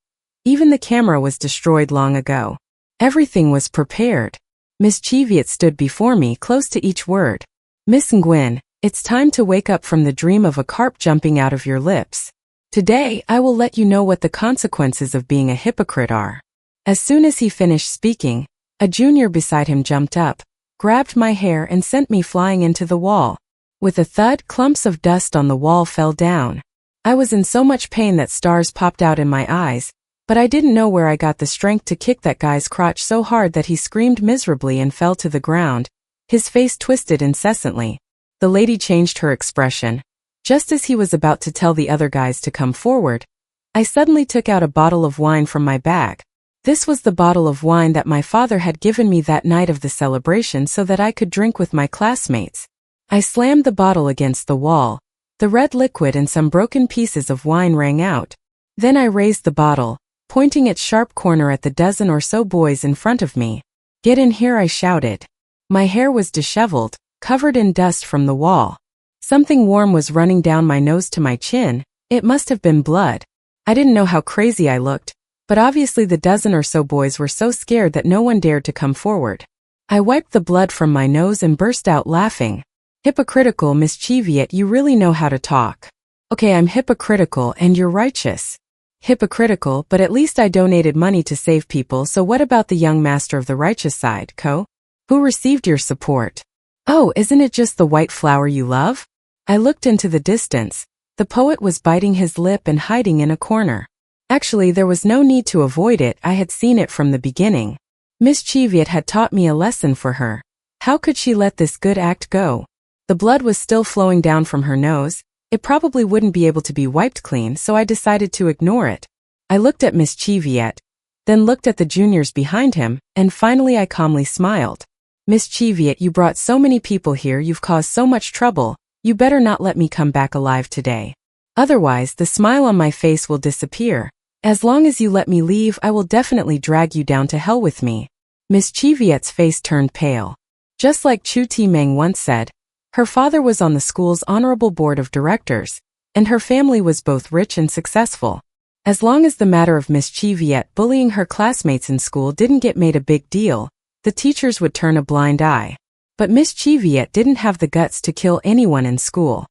Even the camera was destroyed long ago. Everything was prepared. Miss Cheviot stood before me, close to each word. Miss Nguyen, it's time to wake up from the dream of a carp jumping out of your lips. Today, I will let you know what the consequences of being a hypocrite are. As soon as he finished speaking, a junior beside him jumped up, grabbed my hair and sent me flying into the wall. With a thud, clumps of dust on the wall fell down. I was in so much pain that stars popped out in my eyes, but I didn't know where I got the strength to kick that guy's crotch so hard that he screamed miserably and fell to the ground. His face twisted incessantly. The lady changed her expression. Just as he was about to tell the other guys to come forward, I suddenly took out a bottle of wine from my bag. This was the bottle of wine that my father had given me that night of the celebration so that I could drink with my classmates. I slammed the bottle against the wall. The red liquid and some broken pieces of wine rang out. Then I raised the bottle, pointing its sharp corner at the dozen or so boys in front of me. Get in here, I shouted. My hair was disheveled, covered in dust from the wall. Something warm was running down my nose to my chin. It must have been blood. I didn't know how crazy I looked, but obviously the dozen or so boys were so scared that no one dared to come forward. I wiped the blood from my nose and burst out laughing. Hypocritical, Miss Cheviot, you really know how to talk. Okay, I'm hypocritical and you're righteous. Hypocritical, but at least I donated money to save people, so what about the young master of the righteous side, Ko? Who received your support? Oh, isn't it just the white flower you love? I looked into the distance. The poet was biting his lip and hiding in a corner. Actually, there was no need to avoid it, I had seen it from the beginning. Miss Cheviot had taught me a lesson for her. How could she let this good act go? The blood was still flowing down from her nose. It probably wouldn't be able to be wiped clean, so I decided to ignore it. I looked at Miss Cheviot, then looked at the juniors behind him, and finally I calmly smiled. Miss Cheviot, you brought so many people here, you've caused so much trouble, you better not let me come back alive today. Otherwise, the smile on my face will disappear. As long as you let me leave, I will definitely drag you down to hell with me. Miss Cheviot's face turned pale. Just like Chu Ti-meng once said, her father was on the school's honorable board of directors, and her family was both rich and successful. As long as the matter of Miss Cheviot bullying her classmates in school didn't get made a big deal, the teachers would turn a blind eye. But Miss Cheviot didn't have the guts to kill anyone in school.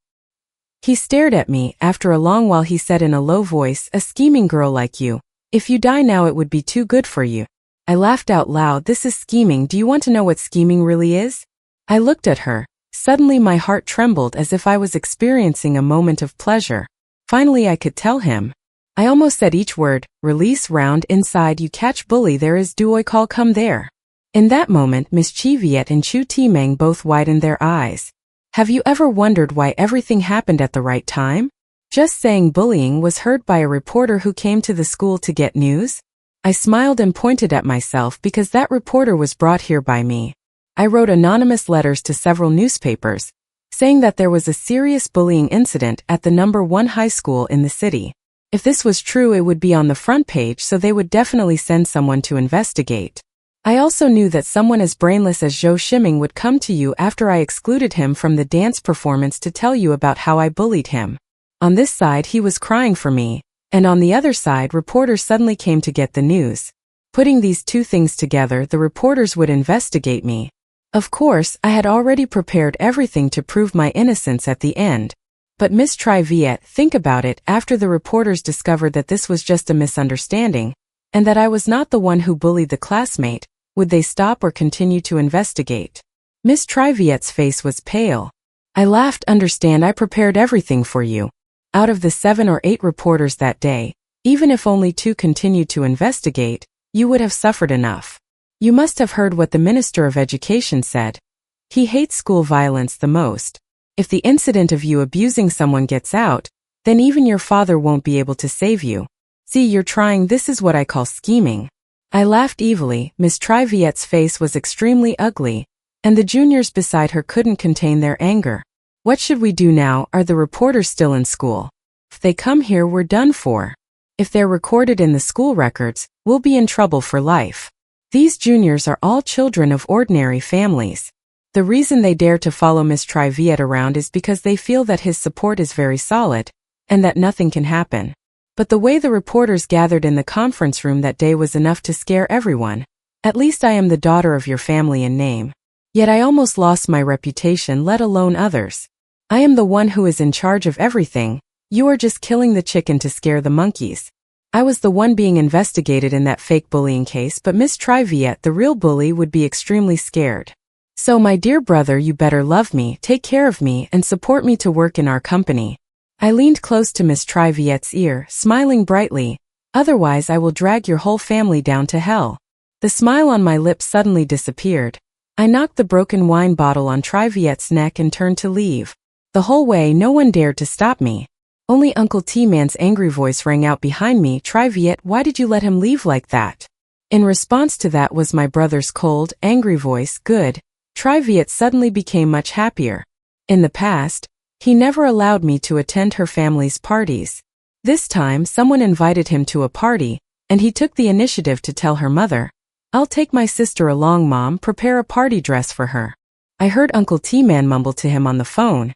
He stared at me. After a long while he said in a low voice, a scheming girl like you. If you die now it would be too good for you. I laughed out loud. This is scheming. Do you want to know what scheming really is? I looked at her. Suddenly my heart trembled as if I was experiencing a moment of pleasure. Finally I could tell him. I almost said each word. Release round inside you catch bully there is do I call come there. In that moment Miss Cheviot and Chu Ti-meng both widened their eyes. Have you ever wondered why everything happened at the right time? Just saying bullying was heard by a reporter who came to the school to get news. I smiled and pointed at myself because that reporter was brought here by me. I wrote anonymous letters to several newspapers, saying that there was a serious bullying incident at the #1 high school in the city. If this was true, it would be on the front page, so they would definitely send someone to investigate. I also knew that someone as brainless as Zhou Shiming would come to you after I excluded him from the dance performance to tell you about how I bullied him. On this side, he was crying for me, and on the other side, reporters suddenly came to get the news. Putting these two things together, the reporters would investigate me. Of course, I had already prepared everything to prove my innocence at the end. But Miss Cheviot, think about it, after the reporters discovered that this was just a misunderstanding, and that I was not the one who bullied the classmate, would they stop or continue to investigate? Miss Triviette's face was pale. I laughed. Understand, I prepared everything for you. Out of the 7 or 8 reporters that day, even if only 2 continued to investigate, you would have suffered enough. You must have heard what the Minister of Education said. He hates school violence the most. If the incident of you abusing someone gets out, then even your father won't be able to save you. See, you're trying. This is what I call scheming. I laughed evilly. Miss Triviette's face was extremely ugly, and the juniors beside her couldn't contain their anger. What should we do now? Are the reporters still in school? If they come here, we're done for. If they're recorded in the school records, we'll be in trouble for life. These juniors are all children of ordinary families. The reason they dare to follow Miss Triviette around is because they feel that his support is very solid, and that nothing can happen. But the way the reporters gathered in the conference room that day was enough to scare everyone. At least I am the daughter of your family in name. Yet I almost lost my reputation, let alone others. I am the one who is in charge of everything. You are just killing the chicken to scare the monkeys. I was the one being investigated in that fake bullying case, but Miss Triviette, the real bully, would be extremely scared. So my dear brother, you better love me, take care of me, and support me to work in our company. I leaned close to Miss Triviette's ear, smiling brightly. Otherwise I will drag your whole family down to hell. The smile on my lips suddenly disappeared. I knocked the broken wine bottle on Triviette's neck and turned to leave. The whole way no one dared to stop me. Only Uncle T-Man's angry voice rang out behind me. Triviette, why did you let him leave like that? In response to that was my brother's cold, angry voice. Good. Triviette suddenly became much happier. In the past, he never allowed me to attend her family's parties. This time someone invited him to a party, and he took the initiative to tell her mother, I'll take my sister along, Mom, prepare a party dress for her. I heard Uncle T-Man mumble to him on the phone,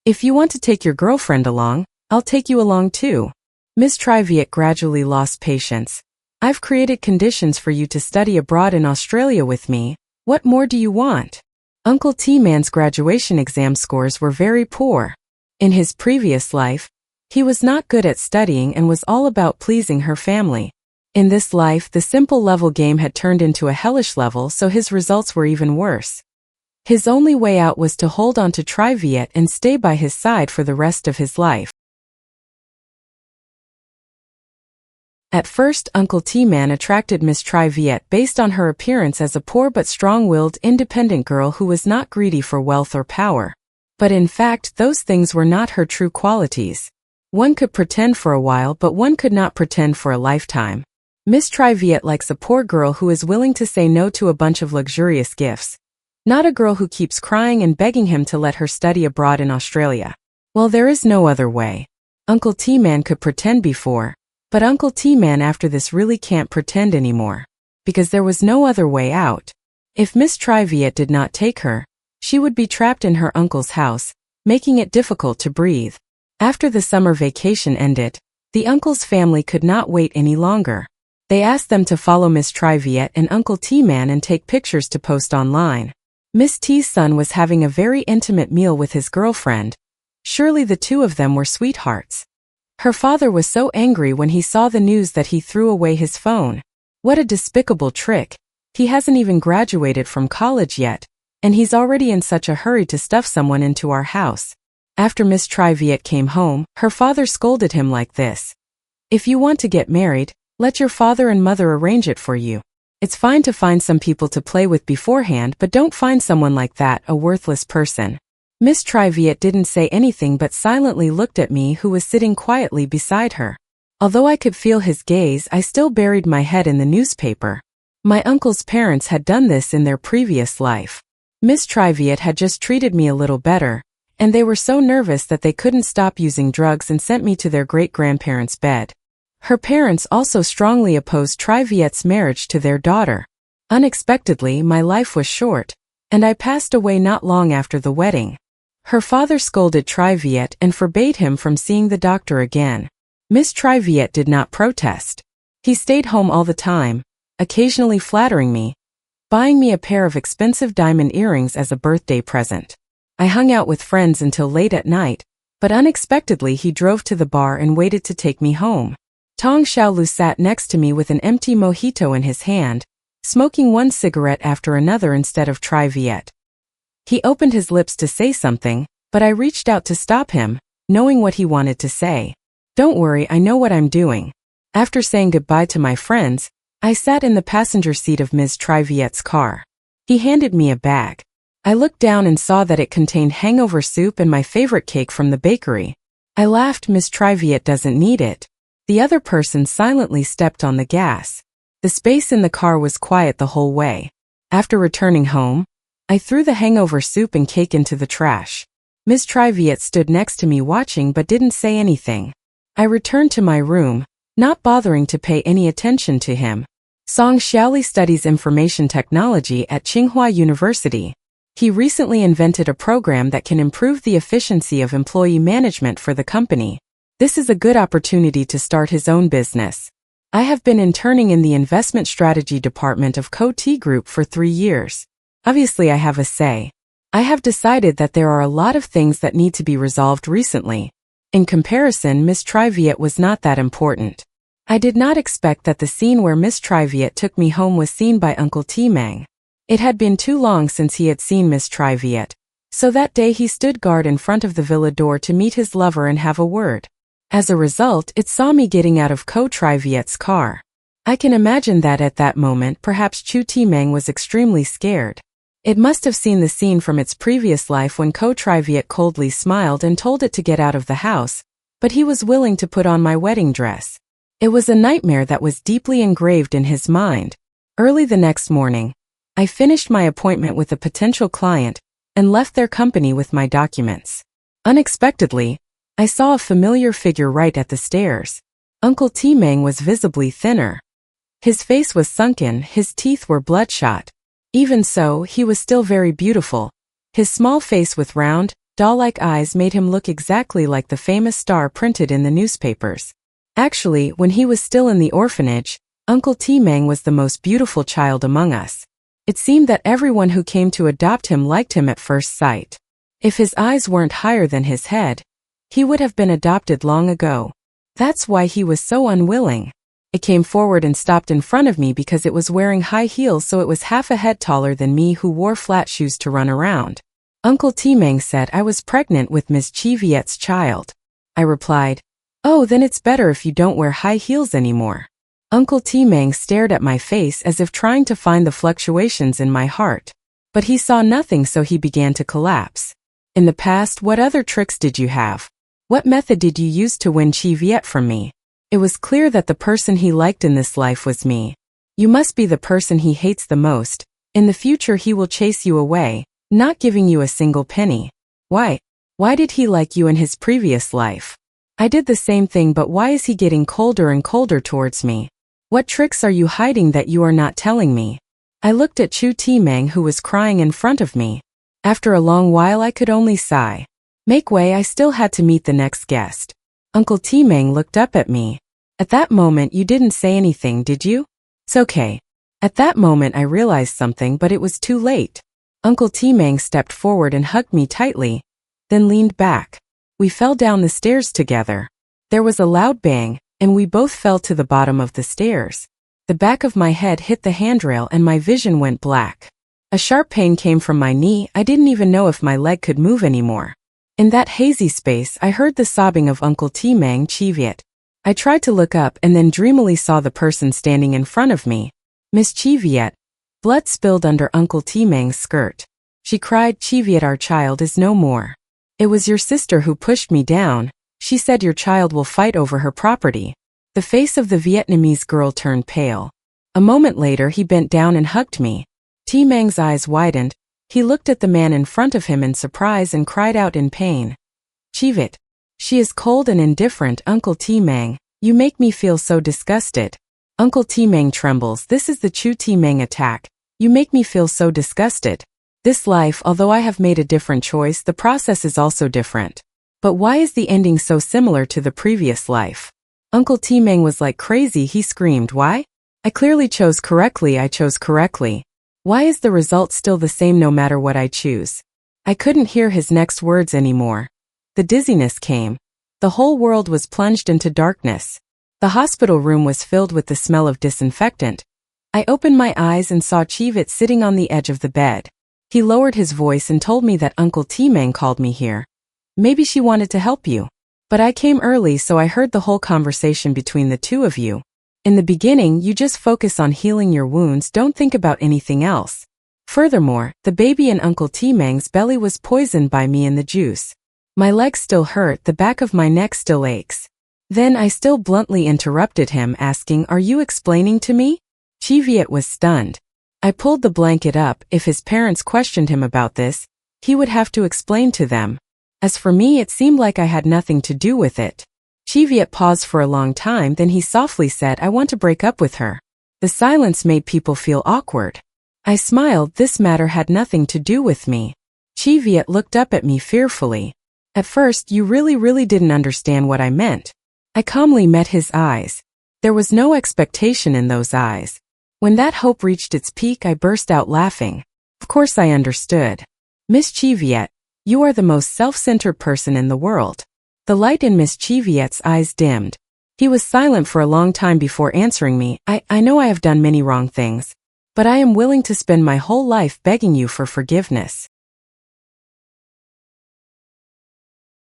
if you want to take your girlfriend along, I'll take you along too. Miss Triviette gradually lost patience. I've created conditions for you to study abroad in Australia with me. What more do you want? Uncle T-Man's graduation exam scores were very poor. In his previous life, he was not good at studying and was all about pleasing her family. In this life, the simple level game had turned into a hellish level, so his results were even worse. His only way out was to hold on to Triviette and stay by his side for the rest of his life. At first, Uncle T-Man attracted Miss Triviette based on her appearance as a poor but strong-willed, independent girl who was not greedy for wealth or power. But in fact, those things were not her true qualities. One could pretend for a while, but one could not pretend for a lifetime. Miss Triviette likes a poor girl who is willing to say no to a bunch of luxurious gifts. Not a girl who keeps crying and begging him to let her study abroad in Australia. Well, there is no other way. Uncle T-Man could pretend before, but Uncle T-Man after this really can't pretend anymore. Because there was no other way out. If Miss Triviette did not take her, she would be trapped in her uncle's house, making it difficult to breathe. After the summer vacation ended, the uncle's family could not wait any longer. They asked them to follow Miss Triviette and Uncle T-Man and take pictures to post online. Miss T's son was having a very intimate meal with his girlfriend. Surely the two of them were sweethearts. Her father was so angry when he saw the news that he threw away his phone. What a despicable trick. He hasn't even graduated from college yet, and he's already in such a hurry to stuff someone into our house. After Miss Triviette came home, her father scolded him like this. If you want to get married, let your father and mother arrange it for you. It's fine to find some people to play with beforehand, but don't find someone like that, a worthless person. Miss Triviette didn't say anything but silently looked at me who was sitting quietly beside her. Although I could feel his gaze, I still buried my head in the newspaper. My uncle's parents had done this in their previous life. Miss Triviette had just treated me a little better, and they were so nervous that they couldn't stop using drugs and sent me to their great-grandparents' bed. Her parents also strongly opposed Triviette's marriage to their daughter. Unexpectedly, my life was short, and I passed away not long after the wedding. Her father scolded Triviette and forbade him from seeing the doctor again. Miss Triviette did not protest. He stayed home all the time, occasionally flattering me, buying me a pair of expensive diamond earrings as a birthday present. I hung out with friends until late at night, but unexpectedly he drove to the bar and waited to take me home. Tong Xiaolu sat next to me with an empty mojito in his hand, smoking one cigarette after another instead of Tri Viet. He opened his lips to say something, but I reached out to stop him, knowing what he wanted to say. Don't worry, I know what I'm doing. After saying goodbye to my friends, I sat in the passenger seat of Ms. Tri Viet's car. He handed me a bag. I looked down and saw that it contained hangover soup and my favorite cake from the bakery. I laughed. Ms. Tri Viet doesn't need it. The other person silently stepped on the gas. The space in the car was quiet the whole way. After returning home, I threw the hangover soup and cake into the trash. Ms. Tri Viet stood next to me watching but didn't say anything. I returned to my room, not bothering to pay any attention to him. Song Xiaoli studies information technology at Tsinghua University. He recently invented a program that can improve the efficiency of employee management for the company. This is a good opportunity to start his own business. I have been interning in the investment strategy department of Co-T Group for 3 years. Obviously I have a say. I have decided that there are a lot of things that need to be resolved recently. In comparison, Miss Tri Viet was not that important. I did not expect that the scene where Miss Tri Viet took me home was seen by Uncle T Mang. It had been too long since he had seen Miss Tri Viet, so that day he stood guard in front of the villa door to meet his lover and have a word. As a result, it saw me getting out of Tri Viet's car. I can imagine that at that moment perhaps Chu T Mang was extremely scared. It must have seen the scene from its previous life when Tri Viet coldly smiled and told it to get out of the house, but he was willing to put on my wedding dress. It was a nightmare that was deeply engraved in his mind. Early the next morning, I finished my appointment with a potential client and left their company with my documents. Unexpectedly, I saw a familiar figure right at the stairs. Uncle T Mang was visibly thinner. His face was sunken, his teeth were bloodshot. Even so, he was still very beautiful. His small face with round, doll-like eyes made him look exactly like the famous star printed in the newspapers. Actually, when he was still in the orphanage, Uncle T Mang was the most beautiful child among us. It seemed that everyone who came to adopt him liked him at first sight. If his eyes weren't higher than his head, he would have been adopted long ago. That's why he was so unwilling. It came forward and stopped in front of me because it was wearing high heels, so it was half a head taller than me, who wore flat shoes to run around. Uncle T Mang said I was pregnant with Miss Chi Viet's child. I replied, "Oh, then it's better if you don't wear high heels anymore." Uncle T Mang stared at my face as if trying to find the fluctuations in my heart. But he saw nothing, so he began to collapse. "In the past, what other tricks did you have? What method did you use to win Chi Viet from me?" It was clear that the person he liked in this life was me. "You must be the person he hates the most. In the future he will chase you away, not giving you a single penny." Why? Why did he like you in his previous life? I did the same thing, but why is he getting colder and colder towards me? What tricks are you hiding that you are not telling me? I looked at Chu T Mang, who was crying in front of me. After a long while I could only sigh. Make way, I still had to meet the next guest. Uncle T Mang looked up at me. "At that moment you didn't say anything, did you?" "It's okay." At that moment I realized something, but it was too late. Uncle T Mang stepped forward and hugged me tightly, then leaned back. We fell down the stairs together. There was a loud bang, and we both fell to the bottom of the stairs. The back of my head hit the handrail and my vision went black. A sharp pain came from my knee. I didn't even know if my leg could move anymore. In that hazy space I heard the sobbing of Uncle T Mang Chi Viet. I tried to look up and then dreamily saw the person standing in front of me. Miss Chi Viet. Blood spilled under Uncle T Mang's skirt. She cried, "Chi Viet, our child is no more. It was your sister who pushed me down. She said your child will fight over her property." The face of the Vietnamese girl turned pale. A moment later he bent down and hugged me. T Mang's eyes widened. He looked at the man in front of him in surprise and cried out in pain, "Chi Viet. She is cold and indifferent, Uncle T Mang. You make me feel so disgusted." Uncle T Mang trembles. "This is the Chu T Mang attack. You make me feel so disgusted. This life, although I have made a different choice, the process is also different. But why is the ending so similar to the previous life?" Uncle T Mang was like crazy. He screamed, "Why? I clearly chose correctly. I chose correctly. Why is the result still the same no matter what I choose?" I couldn't hear his next words anymore. The dizziness came. The whole world was plunged into darkness. The hospital room was filled with the smell of disinfectant. I opened my eyes and saw Chivit sitting on the edge of the bed. He lowered his voice and told me that Uncle T-Mang called me here. Maybe she wanted to help you. But I came early, so I heard the whole conversation between the two of you. In the beginning, you just focus on healing your wounds, don't think about anything else. Furthermore, the baby in Uncle T-Mang's belly was poisoned by me in the juice. My legs still hurt, the back of my neck still aches. Then I still bluntly interrupted him, asking, "Are you explaining to me?" Chivit was stunned. I pulled the blanket up. If his parents questioned him about this, he would have to explain to them. As for me, it seemed like I had nothing to do with it. Chivit paused for a long time, then he softly said, "I want to break up with her." The silence made people feel awkward. I smiled. This matter had nothing to do with me. Chivit looked up at me fearfully. At first, you really didn't understand what I meant. I calmly met his eyes. There was no expectation in those eyes. When that hope reached its peak, I burst out laughing. Of course I understood. "Miss Chivit, you are the most self-centered person in the world." The light in Miss Chivit's eyes dimmed. He was silent for a long time before answering me. I know I have done many wrong things, but I am willing to spend my whole life begging you for forgiveness.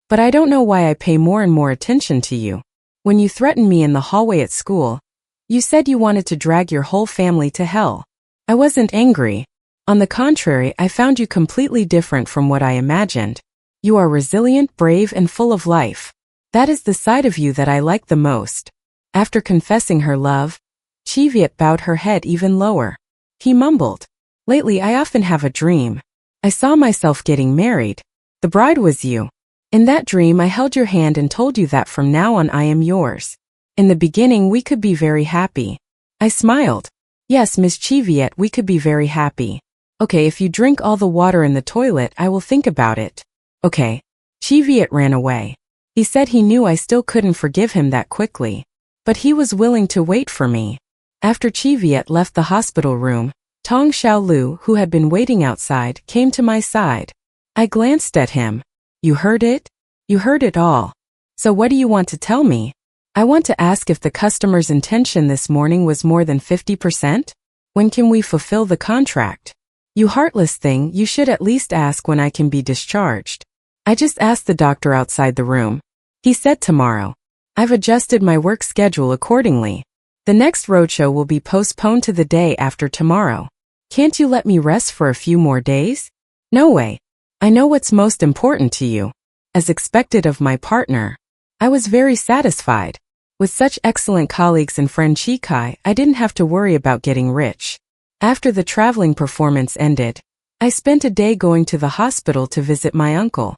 But I don't know why I pay more and more attention to you. When you threatened me in the hallway at school, you said you wanted to drag your whole family to hell. I wasn't angry. On the contrary, I found you completely different from what I imagined. You are resilient, brave, and full of life. That is the side of you that I like the most. After confessing her love, Chivit bowed her head even lower. He mumbled, "Lately I often have a dream. I saw myself getting married. The bride was you. In that dream I held your hand and told you that from now on I am yours. In the beginning we could be very happy." I smiled. "Yes, Miss Chivit, we could be very happy. Okay, if you drink all the water in the toilet, I will think about it." "Okay." Chivit ran away. He said he knew I still couldn't forgive him that quickly, but he was willing to wait for me. After Chivit left the hospital room, Tong Xiaolu, who had been waiting outside, came to my side. I glanced at him. "You heard it? You heard it all. So what do you want to tell me?" "I want to ask if the customer's intention this morning was more than 50%? When can we fulfill the contract?" "You heartless thing, you should at least ask when I can be discharged." I just asked the doctor outside the room. He said tomorrow. I've adjusted my work schedule accordingly. The next roadshow will be postponed to the day after tomorrow. Can't you let me rest for a few more days? No way. I know what's most important to you. As expected of my partner. I was very satisfied. With such excellent colleagues and friend Chikai, I didn't have to worry about getting rich. After the traveling performance ended, I spent a day going to the hospital to visit my uncle.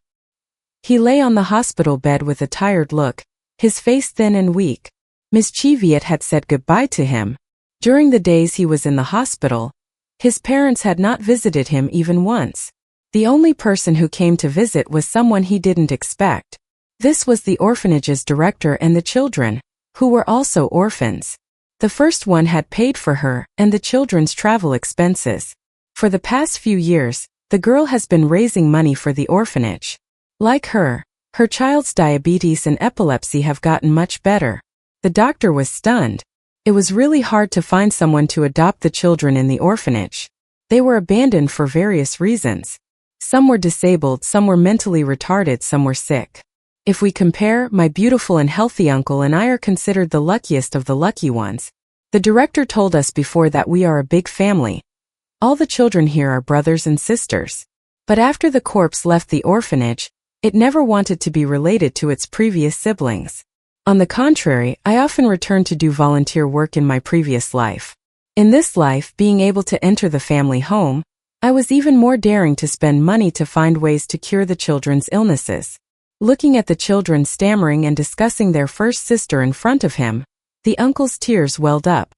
He lay on the hospital bed with a tired look, his face thin and weak. Miss Chivit had said goodbye to him. During the days he was in the hospital, his parents had not visited him even once. The only person who came to visit was someone he didn't expect. This was the orphanage's director and the children, who were also orphans. The first one had paid for her and the children's travel expenses. For the past few years, the girl has been raising money for the orphanage. Like her child's diabetes and epilepsy have gotten much better. The doctor was stunned. It was really hard to find someone to adopt the children in the orphanage. They were abandoned for various reasons. Some were disabled, some were mentally retarded, some were sick. If we compare, my beautiful and healthy uncle and I are considered the luckiest of the lucky ones. The director told us before that we are a big family. All the children here are brothers and sisters. But after the corpse left the orphanage, it never wanted to be related to its previous siblings. On the contrary, I often returned to do volunteer work in my previous life. In this life, being able to enter the family home, I was even more daring to spend money to find ways to cure the children's illnesses. Looking at the children stammering and discussing their first sister in front of him, the uncle's tears welled up.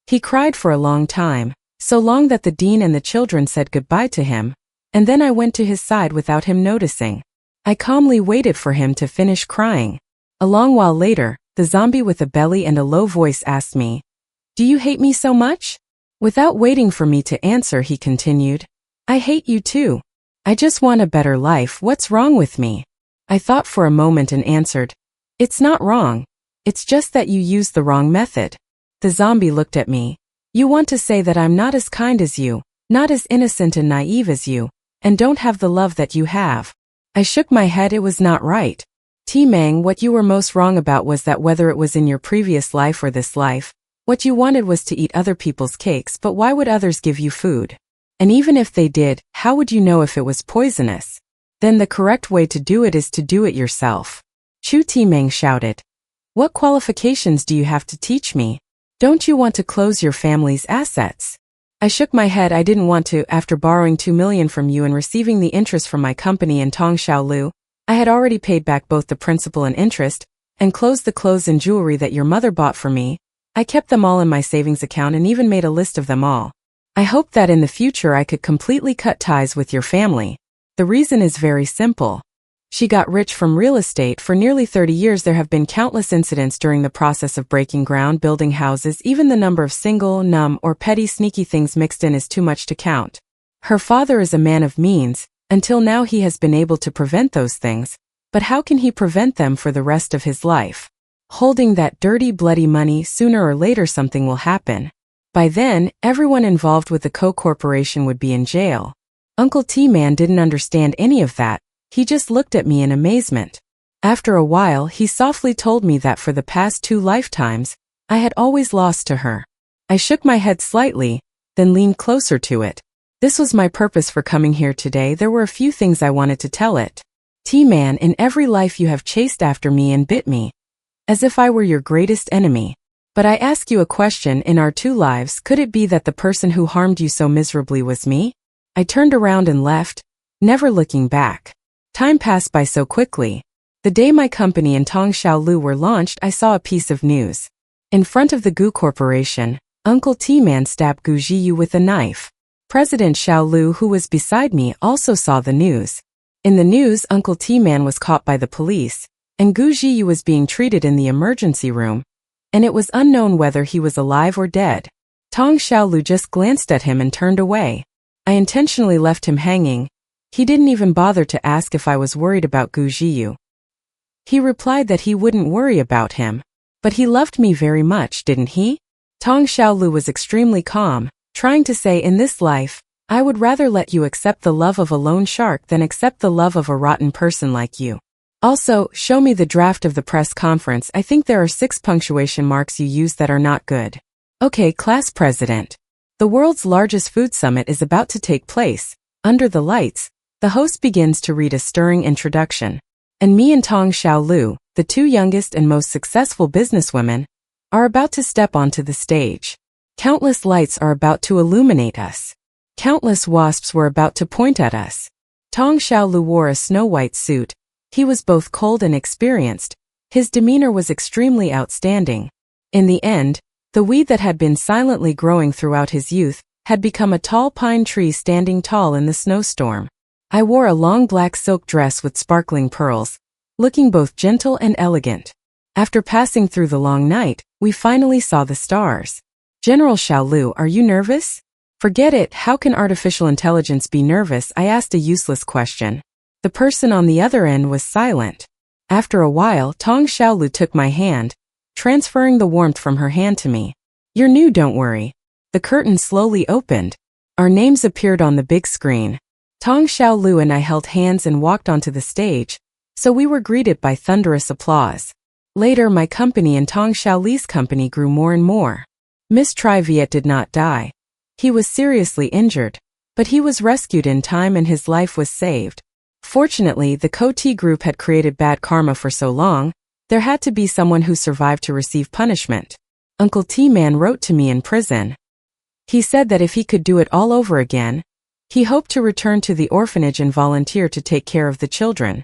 He cried for a long time, so long that the dean and the children said goodbye to him, and then I went to his side without him noticing. I calmly waited for him to finish crying. A long while later, the zombie with a belly and a low voice asked me, "Do you hate me so much?" Without waiting for me to answer, he continued, "I hate you too. I just want a better life. What's wrong with me?" I thought for a moment and answered, "It's not wrong. It's just that you used the wrong method. The zombie looked at me. You want to say that I'm not as kind as you, not as innocent and naive as you, and don't have the love that you have. I shook my head. It was not right. T-Mang, what you were most wrong about was that whether it was in your previous life or this life, what you wanted was to eat other people's cakes, but why would others give you food? And even if they did, how would you know if it was poisonous? Then the correct way to do it is to do it yourself. Chu T-Mang shouted. What qualifications do you have to teach me? Don't you want to close your family's assets? I shook my head. I didn't want to. After borrowing 2 million from you and receiving the interest from my company in Tongshaolu, I had already paid back both the principal and interest, and closed the clothes and jewelry that your mother bought for me. I kept them all in my savings account and even made a list of them all. I hoped that in the future I could completely cut ties with your family. The reason is very simple. She got rich from real estate. For nearly 30 years there have been countless incidents during the process of breaking ground, building houses. Even the number of single, numb, or petty sneaky things mixed in is too much to count. Her father is a man of means. Until now he has been able to prevent those things, but how can he prevent them for the rest of his life? Holding that dirty, bloody money, sooner or later something will happen. By then, everyone involved with the co-corporation would be in jail. Uncle T-Man didn't understand any of that. He just looked at me in amazement. After a while, he softly told me that for the past 2 lifetimes, I had always lost to her. I shook my head slightly, then leaned closer to it. This was my purpose for coming here today. There were a few things I wanted to tell it. T-Man, in every life you have chased after me and bit me, as if I were your greatest enemy. But I ask you a question. In our 2 lives, could it be that the person who harmed you so miserably was me? I turned around and left, never looking back. Time passed by so quickly. The day my company and Tongshaolu were launched, I saw a piece of news. In front of the Gu Corporation, Uncle T-Man stabbed Gu Jiyu with a knife. President Xiaolu, who was beside me, also saw the news. In the news, Uncle T-Man was caught by the police, and Gu Jiyu was being treated in the emergency room, and it was unknown whether he was alive or dead. Tongshaolu just glanced at him and turned away. I intentionally left him hanging. He didn't even bother to ask if I was worried about Gu Jiyu. He replied that he wouldn't worry about him. But he loved me very much, didn't he? Tongshaolu was extremely calm, trying to say, in this life, I would rather let you accept the love of a lone shark than accept the love of a rotten person like you. Also, show me the draft of the press conference. I think there are 6 punctuation marks you used that are not good. Okay, class president. The world's largest food summit is about to take place. Under the lights, the host begins to read a stirring introduction. And me and Tongshaolu, the 2 youngest and most successful businesswomen, are about to step onto the stage. Countless lights are about to illuminate us. Countless wasps were about to point at us. Tongshaolu wore a snow-white suit. He was both cold and experienced. His demeanor was extremely outstanding. In the end, the weed that had been silently growing throughout his youth had become a tall pine tree standing tall in the snowstorm. I wore a long black silk dress with sparkling pearls, looking both gentle and elegant. After passing through the long night, we finally saw the stars. General Xiaolu, are you nervous? Forget it. How can artificial intelligence be nervous? I asked a useless question. The person on the other end was silent. After a while, Tongshaolu took my hand, transferring the warmth from her hand to me. You're new, don't worry. The curtain slowly opened. Our names appeared on the big screen. Tongshaolu and I held hands and walked onto the stage, so we were greeted by thunderous applause. Later, my company and Tongshaoli's company grew more and more. Miss Triviet did not die. He was seriously injured, but he was rescued in time and his life was saved. Fortunately, the Coty group had created bad karma for so long, there had to be someone who survived to receive punishment. Uncle T-Man wrote to me in prison. He said that if he could do it all over again, he hoped to return to the orphanage and volunteer to take care of the children.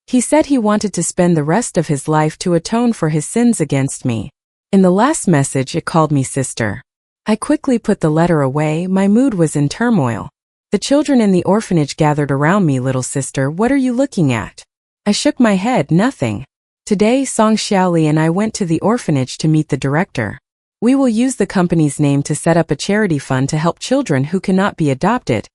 He said he wanted to spend the rest of his life to atone for his sins against me. In the last message, it called me sister. I quickly put the letter away. My mood was in turmoil. The children in the orphanage gathered around me. Little sister, what are you looking at? I shook my head. Nothing. Today, Song Xiaoli and I went to the orphanage to meet the director. We will use the company's name to set up a charity fund to help children who cannot be adopted,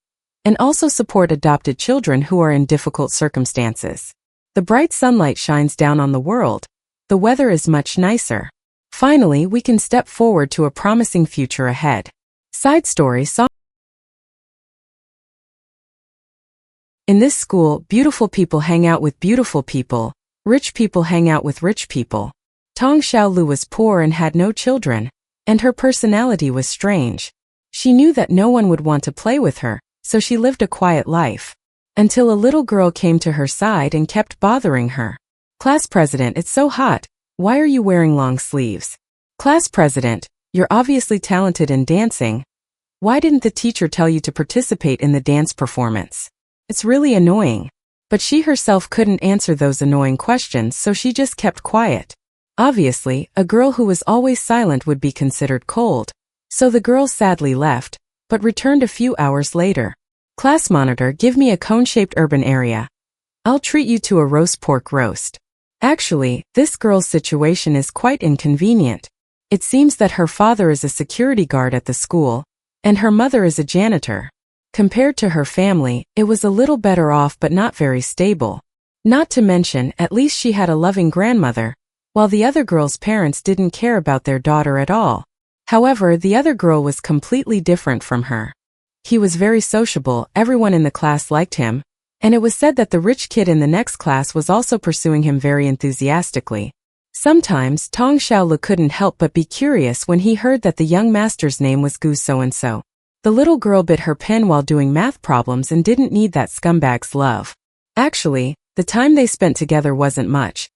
and also support adopted children who are in difficult circumstances. The bright sunlight shines down on the world, The weather is much nicer. Finally, we can step forward to a promising future ahead. Side story song. In this school, beautiful people hang out with beautiful people, rich people hang out with rich people. Tong Xiaolu was poor and had no children, and her personality was strange. She knew that no one would want to play with her, so she lived a quiet life. Until a little girl came to her side and kept bothering her. Class president, it's so hot. Why are you wearing long sleeves? Class president, you're obviously talented in dancing. Why didn't the teacher tell you to participate in the dance performance? It's really annoying. But she herself couldn't answer those annoying questions, so she just kept quiet. Obviously, a girl who was always silent would be considered cold. So the girl sadly left, but returned a few hours later. Class monitor, give me a cone-shaped urban area. I'll treat you to a roast pork roast. Actually, this girl's situation is quite inconvenient. It seems that her father is a security guard at the school, and her mother is a janitor. Compared to her family, it was a little better off but not very stable. Not to mention, at least she had a loving grandmother, while the other girl's parents didn't care about their daughter at all. However, the other girl was completely different from her. He was very sociable, everyone in the class liked him, and it was said that the rich kid in the next class was also pursuing him very enthusiastically. Sometimes, Tong Xiaolu couldn't help but be curious when he heard that the young master's name was Gu so-and-so. The little girl bit her pen while doing math problems and didn't need that scumbag's love. Actually, the time they spent together wasn't much.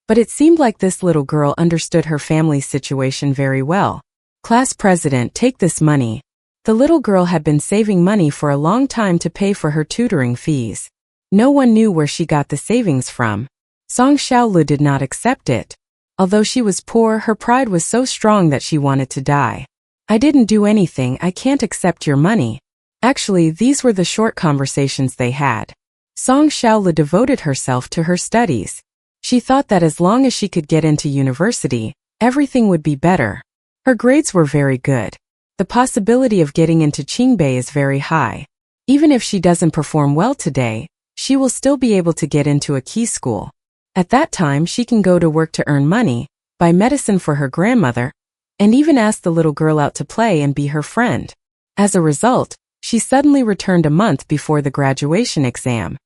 But it seemed like this little girl understood her family's situation very well. Class president, take this money. The little girl had been saving money for a long time to pay for her tutoring fees. No one knew where she got the savings from. Song Xiaolu did not accept it. Although she was poor, her pride was so strong that she wanted to die. I didn't do anything, I can't accept your money. Actually, these were the short conversations they had. Song Xiaolu devoted herself to her studies. She thought that as long as she could get into university, everything would be better. Her grades were very good. The possibility of getting into Qingbei is very high. Even if she doesn't perform well today, she will still be able to get into a key school. At that time, she can go to work to earn money, buy medicine for her grandmother, and even ask the little girl out to play and be her friend. As a result, she suddenly returned a month before the graduation exam.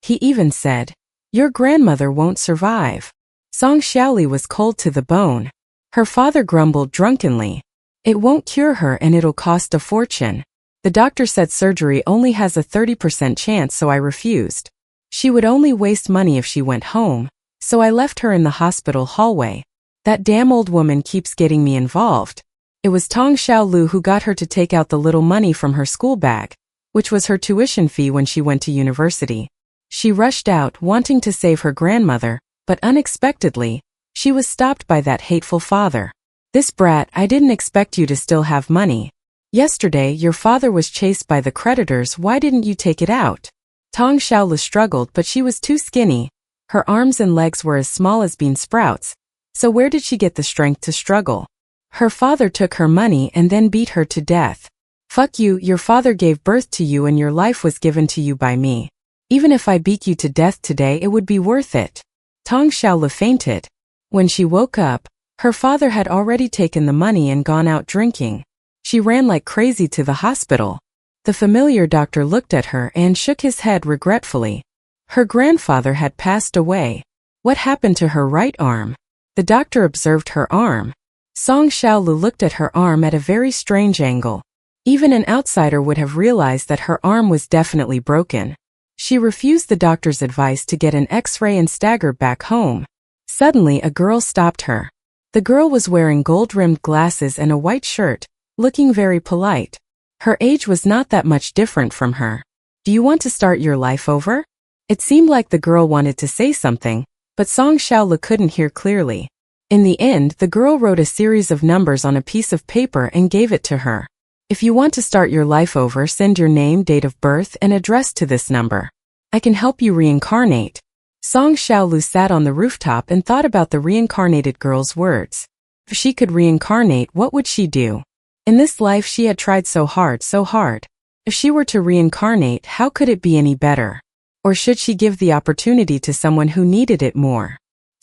He even said, "Your grandmother won't survive." Song Xiaoli was cold to the bone. Her father grumbled drunkenly. "It won't cure her and it'll cost a fortune. The doctor said surgery only has a 30% chance, so I refused. She would only waste money if she went home, so I left her in the hospital hallway. That damn old woman keeps getting me involved." It was Tong Xiaolu who got her to take out the little money from her school bag, which was her tuition fee when she went to university. She rushed out, wanting to save her grandmother, but unexpectedly, she was stopped by that hateful father. "This brat, I didn't expect you to still have money. Yesterday, your father was chased by the creditors, why didn't you take it out?" Tong Xiaolu struggled, but she was too skinny. Her arms and legs were as small as bean sprouts. So where did she get the strength to struggle? Her father took her money and then beat her to death. "Fuck you, your father gave birth to you and your life was given to you by me. Even if I beat you to death today, it would be worth it." Tong Xiaolu fainted. When she woke up, her father had already taken the money and gone out drinking. She ran like crazy to the hospital. The familiar doctor looked at her and shook his head regretfully. Her grandfather had passed away. What happened to her right arm? The doctor observed her arm. Song Xiaolu looked at her arm at a very strange angle. Even an outsider would have realized that her arm was definitely broken. She refused the doctor's advice to get an X-ray and staggered back home. Suddenly, a girl stopped her. The girl was wearing gold-rimmed glasses and a white shirt, looking very polite. Her age was not that much different from her. "Do you want to start your life over?" It seemed like the girl wanted to say something, but Song Xiaolu couldn't hear clearly. In the end, the girl wrote a series of numbers on a piece of paper and gave it to her. "If you want to start your life over, send your name, date of birth, and address to this number. I can help you reincarnate." Song Xiaolu sat on the rooftop and thought about the reincarnated girl's words. If she could reincarnate, what would she do? In this life she had tried so hard, so hard. If she were to reincarnate, how could it be any better? Or should she give the opportunity to someone who needed it more?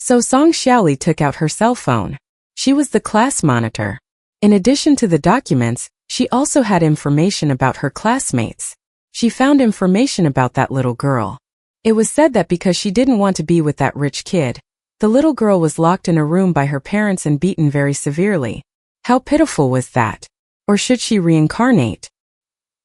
So Song Xiaoli took out her cell phone. She was the class monitor. In addition to the documents, she also had information about her classmates. She found information about that little girl. It was said that because she didn't want to be with that rich kid, the little girl was locked in a room by her parents and beaten very severely. How pitiful was that? Or should she reincarnate?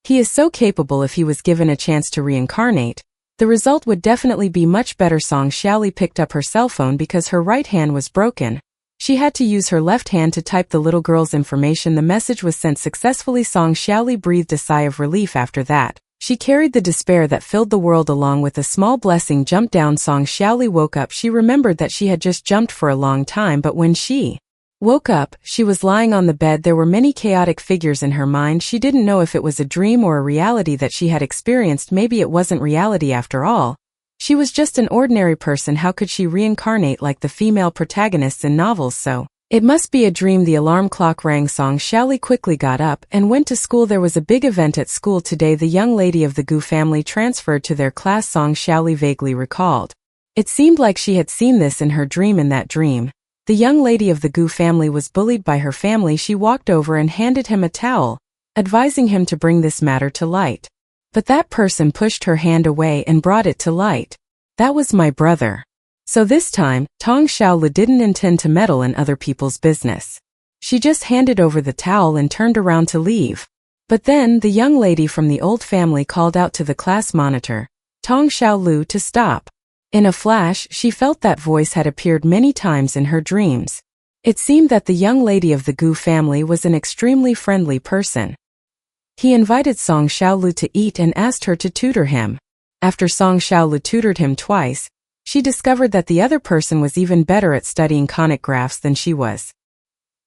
He is so capable. If he was given a chance to reincarnate, the result would definitely be much better. Song Xiaoli picked up her cell phone because her right hand was broken. She had to use her left hand to type the little girl's information. The message was sent successfully. Song Xiaoli breathed a sigh of relief after that. She carried the despair that filled the world along with a small blessing. Jumped down. Song Xiaoli woke up. She remembered that she had just jumped for a long time, but when she woke up, she was lying on the bed. There were many chaotic figures in her mind. She didn't know if it was a dream or a reality that she had experienced. Maybe it wasn't reality after all. She was just an ordinary person. How could she reincarnate like the female protagonists in novels? So it must be a dream. The alarm clock rang. Song Xiaoli quickly got up and went to school. There was a big event at school today. The young lady of the Gu family transferred to their class. Song Xiaoli vaguely recalled. It seemed like she had seen this in her dream. In that dream, the young lady of the Gu family was bullied by her family. She walked over and handed him a towel, advising him to bring this matter to light. But that person pushed her hand away and brought it to light. That was my brother. So this time, Tong Xiaoli didn't intend to meddle in other people's business. She just handed over the towel and turned around to leave. But then, the young lady from the old family called out to the class monitor, Tong Xiaoli, to stop. In a flash, she felt that voice had appeared many times in her dreams. It seemed that the young lady of the Gu family was an extremely friendly person. He invited Song Xiaoli to eat and asked her to tutor him. After Song Xiaoli tutored him twice, she discovered that the other person was even better at studying conic graphs than she was.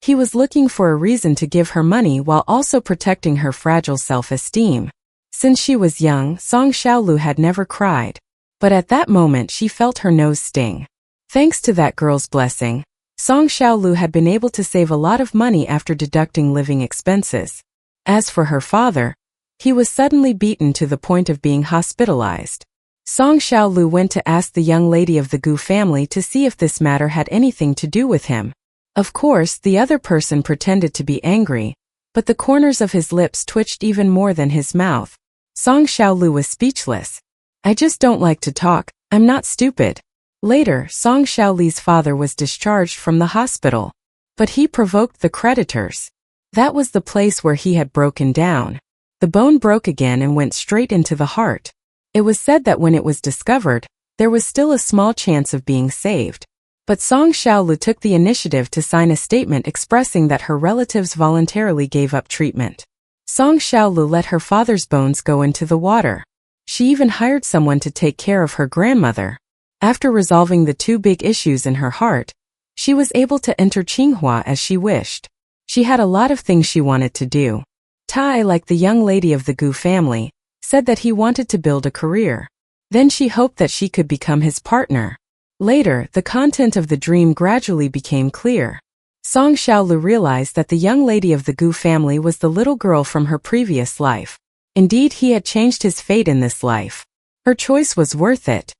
He was looking for a reason to give her money while also protecting her fragile self-esteem. Since she was young, Song Xiaoli had never cried. But at that moment she felt her nose sting. Thanks to that girl's blessing, Song Xiaoli had been able to save a lot of money after deducting living expenses. As for her father, he was suddenly beaten to the point of being hospitalized. Song Xiaoli went to ask the young lady of the Gu family to see if this matter had anything to do with him. Of course, the other person pretended to be angry, but the corners of his lips twitched even more than his mouth. Song Xiaoli was speechless. I just don't like to talk, I'm not stupid. Later, Song Xiaoli's father was discharged from the hospital. But he provoked the creditors. That was the place where he had broken down. The bone broke again and went straight into the heart. It was said that when it was discovered, there was still a small chance of being saved. But Song Xiaoli took the initiative to sign a statement expressing that her relatives voluntarily gave up treatment. Song Xiaoli let her father's bones go into the water. She even hired someone to take care of her grandmother. After resolving the two big issues in her heart, she was able to enter Tsinghua as she wished. She had a lot of things she wanted to do. Tai, like the young lady of the Gu family, said that he wanted to build a career. Then she hoped that she could become his partner. Later, the content of the dream gradually became clear. Song Xiaoli realized that the young lady of the Gu family was the little girl from her previous life. Indeed, he had changed his fate in this life. Her choice was worth it.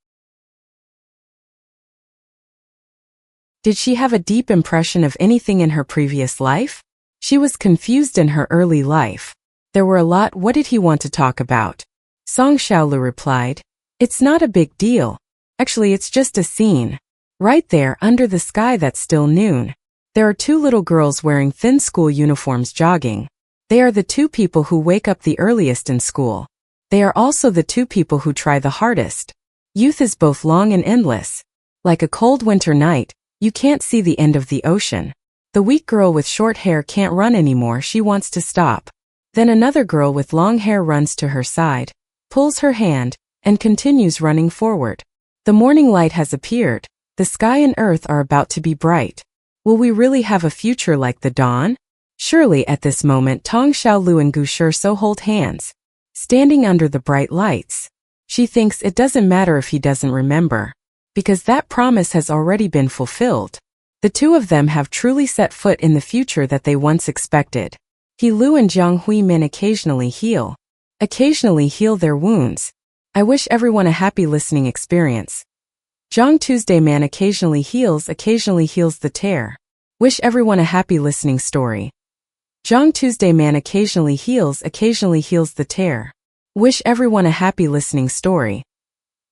Did she have a deep impression of anything in her previous life? She was confused in her early life. There were a lot. What did he want to talk about? Song Xiaoli replied, It's not a big deal. Actually, it's just a scene. Right there, under the sky, that's still noon. There are two little girls wearing thin school uniforms jogging. They are the two people who wake up the earliest in school. They are also the two people who try the hardest. Youth is both long and endless. Like a cold winter night, you can't see the end of the ocean. The weak girl with short hair can't run anymore. She wants to stop. Then another girl with long hair runs to her side, pulls her hand, and continues running forward. The morning light has appeared. The sky and earth are about to be bright. Will we really have a future like the dawn? Surely at this moment Tong Xiaoli and Gu Shurso hold hands, standing under the bright lights. She thinks it doesn't matter if he doesn't remember, because that promise has already been fulfilled. The two of them have truly set foot in the future that they once expected. He Lu and Jiang Hui Min occasionally heal their wounds. I wish everyone a happy listening experience. Jong Tuesday man occasionally heals the tear. Wish everyone a happy listening story. Jong Tuesday man occasionally heals the tear. Wish everyone a happy listening story.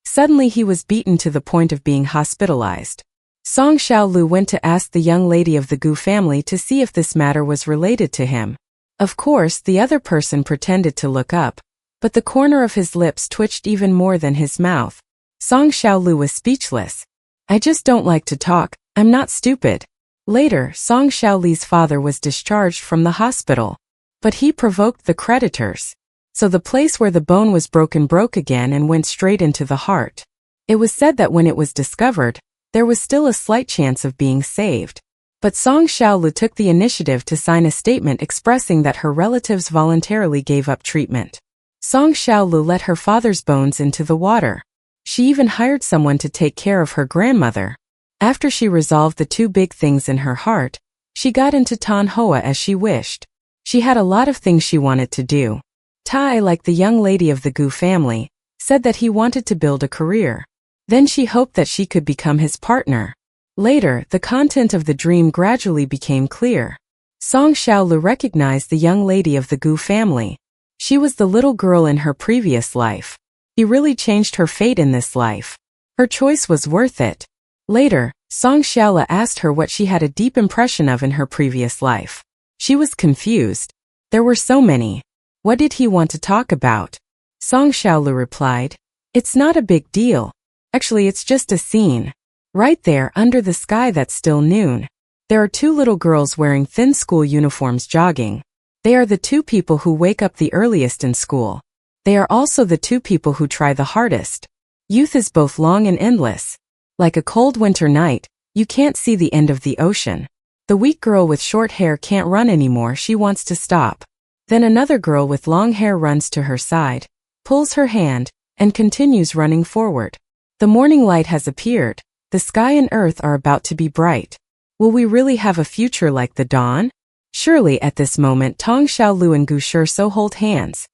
Suddenly he was beaten to the point of being hospitalized. Song Xiaolu went to ask the young lady of the Gu family to see if this matter was related to him. Of course, the other person pretended to look up, but the corner of his lips twitched even more than his mouth. Song Xiaolu was speechless. I just don't like to talk, I'm not stupid. Later, Song Xiaoli's father was discharged from the hospital. But he provoked the creditors. So the place where the bone was broken broke again and went straight into the heart. It was said that when it was discovered, there was still a slight chance of being saved. But Song Xiaolu took the initiative to sign a statement expressing that her relatives voluntarily gave up treatment. Song Xiaolu let her father's bones into the water. She even hired someone to take care of her grandmother. After she resolved the two big things in her heart, she got into Tan Hoa as she wished. She had a lot of things she wanted to do. Tai, like the young lady of the Gu family, said that he wanted to build a career. Then she hoped that she could become his partner. Later, the content of the dream gradually became clear. Song Xiaolu recognized the young lady of the Gu family. She was the little girl in her previous life. He really changed her fate in this life. Her choice was worth it. Later, Song Xiaolu asked her what she had a deep impression of in her previous life. She was confused. There were so many. What did he want to talk about? Song Xiaolu replied, It's not a big deal. Actually, it's just a scene. Right there, under the sky that's still noon. There are two little girls wearing thin school uniforms jogging. They are the two people who wake up the earliest in school. They are also the two people who try the hardest. Youth is both long and endless. Like a cold winter night, you can't see the end of the ocean. The weak girl with short hair can't run anymore, she wants to stop. Then another girl with long hair runs to her side, pulls her hand, and continues running forward. The morning light has appeared. The sky and earth are about to be bright. Will we really have a future like the dawn? Surely at this moment Tong Xiaolu and Gu Shurso hold hands,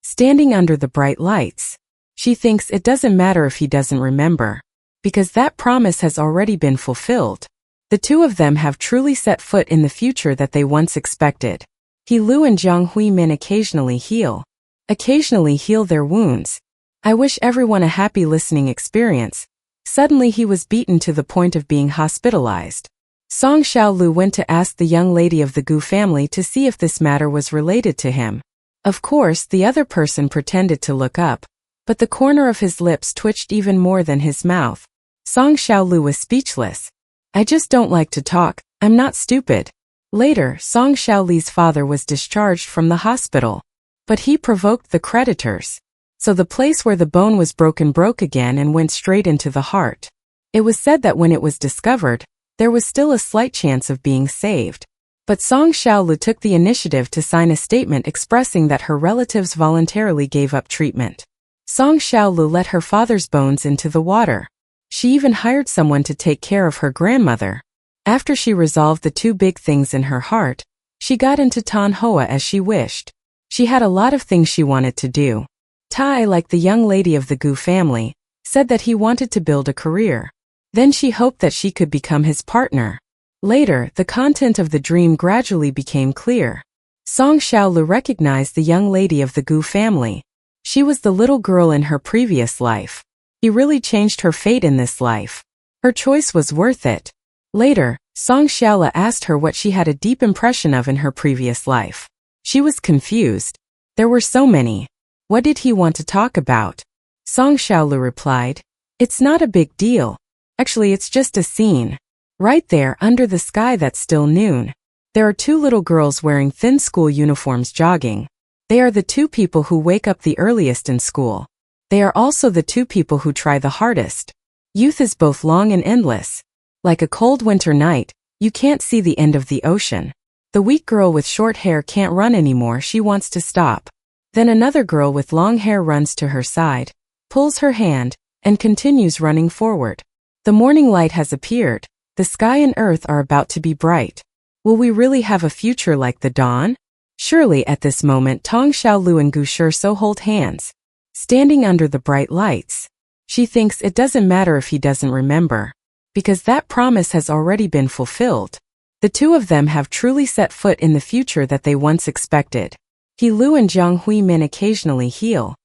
standing under the bright lights. She thinks it doesn't matter if he doesn't remember, because that promise has already been fulfilled. The two of them have truly set foot in the future that they once expected. He Lu and Jiang Hui Min occasionally heal their wounds. I wish everyone a happy listening experience. Suddenly he was beaten to the point of being hospitalized. Song Xiaolu went to ask the young lady of the Gu family to see if this matter was related to him. Of course, the other person pretended to look up, but the corner of his lips twitched even more than his mouth. Song Xiaolu was speechless. I just don't like to talk, I'm not stupid. Later, Song Xiaoli's father was discharged from the hospital. But he provoked the creditors. So the place where the bone was broken broke again and went straight into the heart. It was said that when it was discovered, there was still a slight chance of being saved. But Song Xiaolu took the initiative to sign a statement expressing that her relatives voluntarily gave up treatment. Song Xiaolu let her father's bones into the water. She even hired someone to take care of her grandmother. After she resolved the two big things in her heart, she got into Tan Hoa as she wished. She had a lot of things she wanted to do. Tai, like the young lady of the Gu family, said that he wanted to build a career. Then she hoped that she could become his partner. Later, the content of the dream gradually became clear. Song Xiaolu recognized the young lady of the Gu family. She was the little girl in her previous life. He really changed her fate in this life. Her choice was worth it. Later, Song Xiaolu asked her what she had a deep impression of in her previous life. She was confused. There were so many. What did he want to talk about? Song Xiaolu replied, It's not a big deal. Actually, it's just a scene. Right there, under the sky that's still noon. There are two little girls wearing thin school uniforms jogging. They are the two people who wake up the earliest in school. They are also the two people who try the hardest. Youth is both long and endless. Like a cold winter night, you can't see the end of the ocean. The weak girl with short hair can't run anymore, she wants to stop. Then another girl with long hair runs to her side, pulls her hand, and continues running forward. The morning light has appeared. The sky and earth are about to be bright. Will we really have a future like the dawn? Surely at this moment Tong Xiaolu and Gu Shurso hold hands, standing under the bright lights. She thinks it doesn't matter if he doesn't remember, because that promise has already been fulfilled. The two of them have truly set foot in the future that they once expected. He Lu and Jiang Hui Min occasionally heal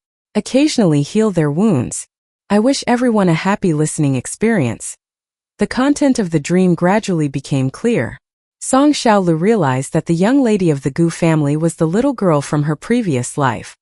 their wounds. I wish everyone a happy listening experience. The content of the dream gradually became clear. Song Xiaolu realized that the young lady of the Gu family was the little girl from her previous life.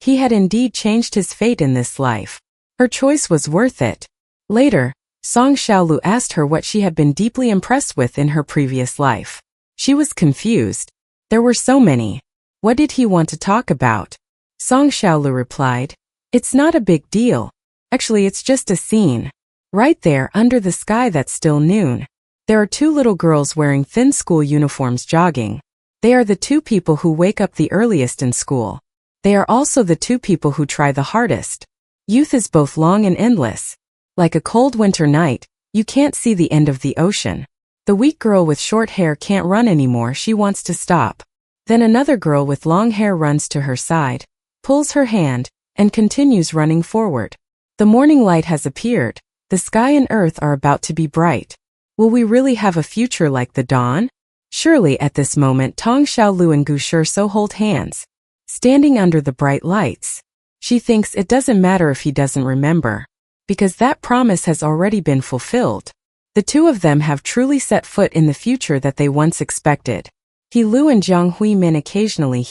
He had indeed changed his fate in this life. Her choice was worth it. Later, Song Xiaolu asked her what she had been deeply impressed with in her previous life. She was confused. There were so many. What did he want to talk about? Song Xiaolu replied, "It's not a big deal. Actually, it's just a scene. Right there under the sky that's still noon. There are two little girls wearing thin school uniforms jogging. They are the two people who wake up the earliest in school. They are also the two people who try the hardest. Youth is both long and endless. Like a cold winter night, you can't see the end of the ocean. The weak girl with short hair can't run anymore, she wants to stop. Then another girl with long hair runs to her side, pulls her hand, and continues running forward. The morning light has appeared. The sky and earth are about to be bright. Will we really have a future like the dawn? Surely at this moment Tong Xiaolu and Gu Shurso hold hands, standing under the bright lights. She thinks it doesn't matter if he doesn't remember, because that promise has already been fulfilled. The two of them have truly set foot in the future that they once expected. He Lu and Jiang Hui Min occasionally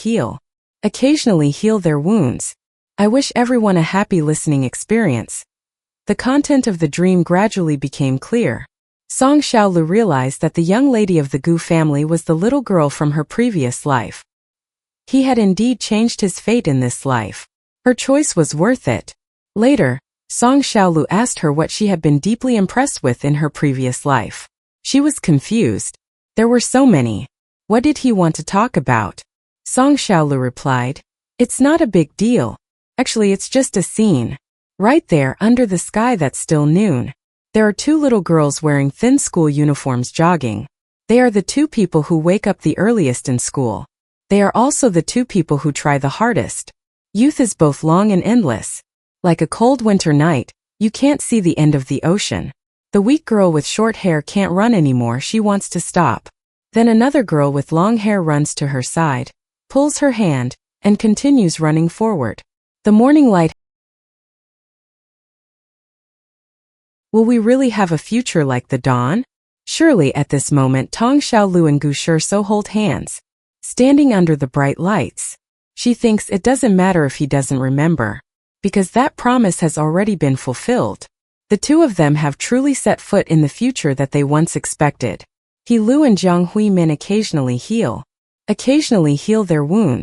heal their wounds. I wish everyone a happy listening experience. The content of the dream gradually became clear. Song Xiaolu realized that the young lady of the Gu family was the little girl from her previous life. He had indeed changed his fate in this life. Her choice was worth it. Later, Song Xiaolu asked her what she had been deeply impressed with in her previous life. She was confused. There were so many. What did he want to talk about? Song Xiaolu replied, "It's not a big deal. Actually, it's just a scene. Right there under the sky that's still noon. There are two little girls wearing thin school uniforms jogging. They are the two people who wake up the earliest in school. They are also the two people who try the hardest. Youth is both long and endless. Like a cold winter night, you can't see the end of the ocean. The weak girl with short hair can't run anymore, she wants to stop. Then another girl with long hair runs to her side, pulls her hand, and continues running forward. The morning light. Will we really have a future like the dawn? Surely at this moment Tong Xiaolu and Gu Shurso hold hands, standing under the bright lights. She thinks it doesn't matter if he doesn't remember, because that promise has already been fulfilled. The two of them have truly set foot in the future that they once expected. He Lu and Jiang Hui Min occasionally heal their wounds.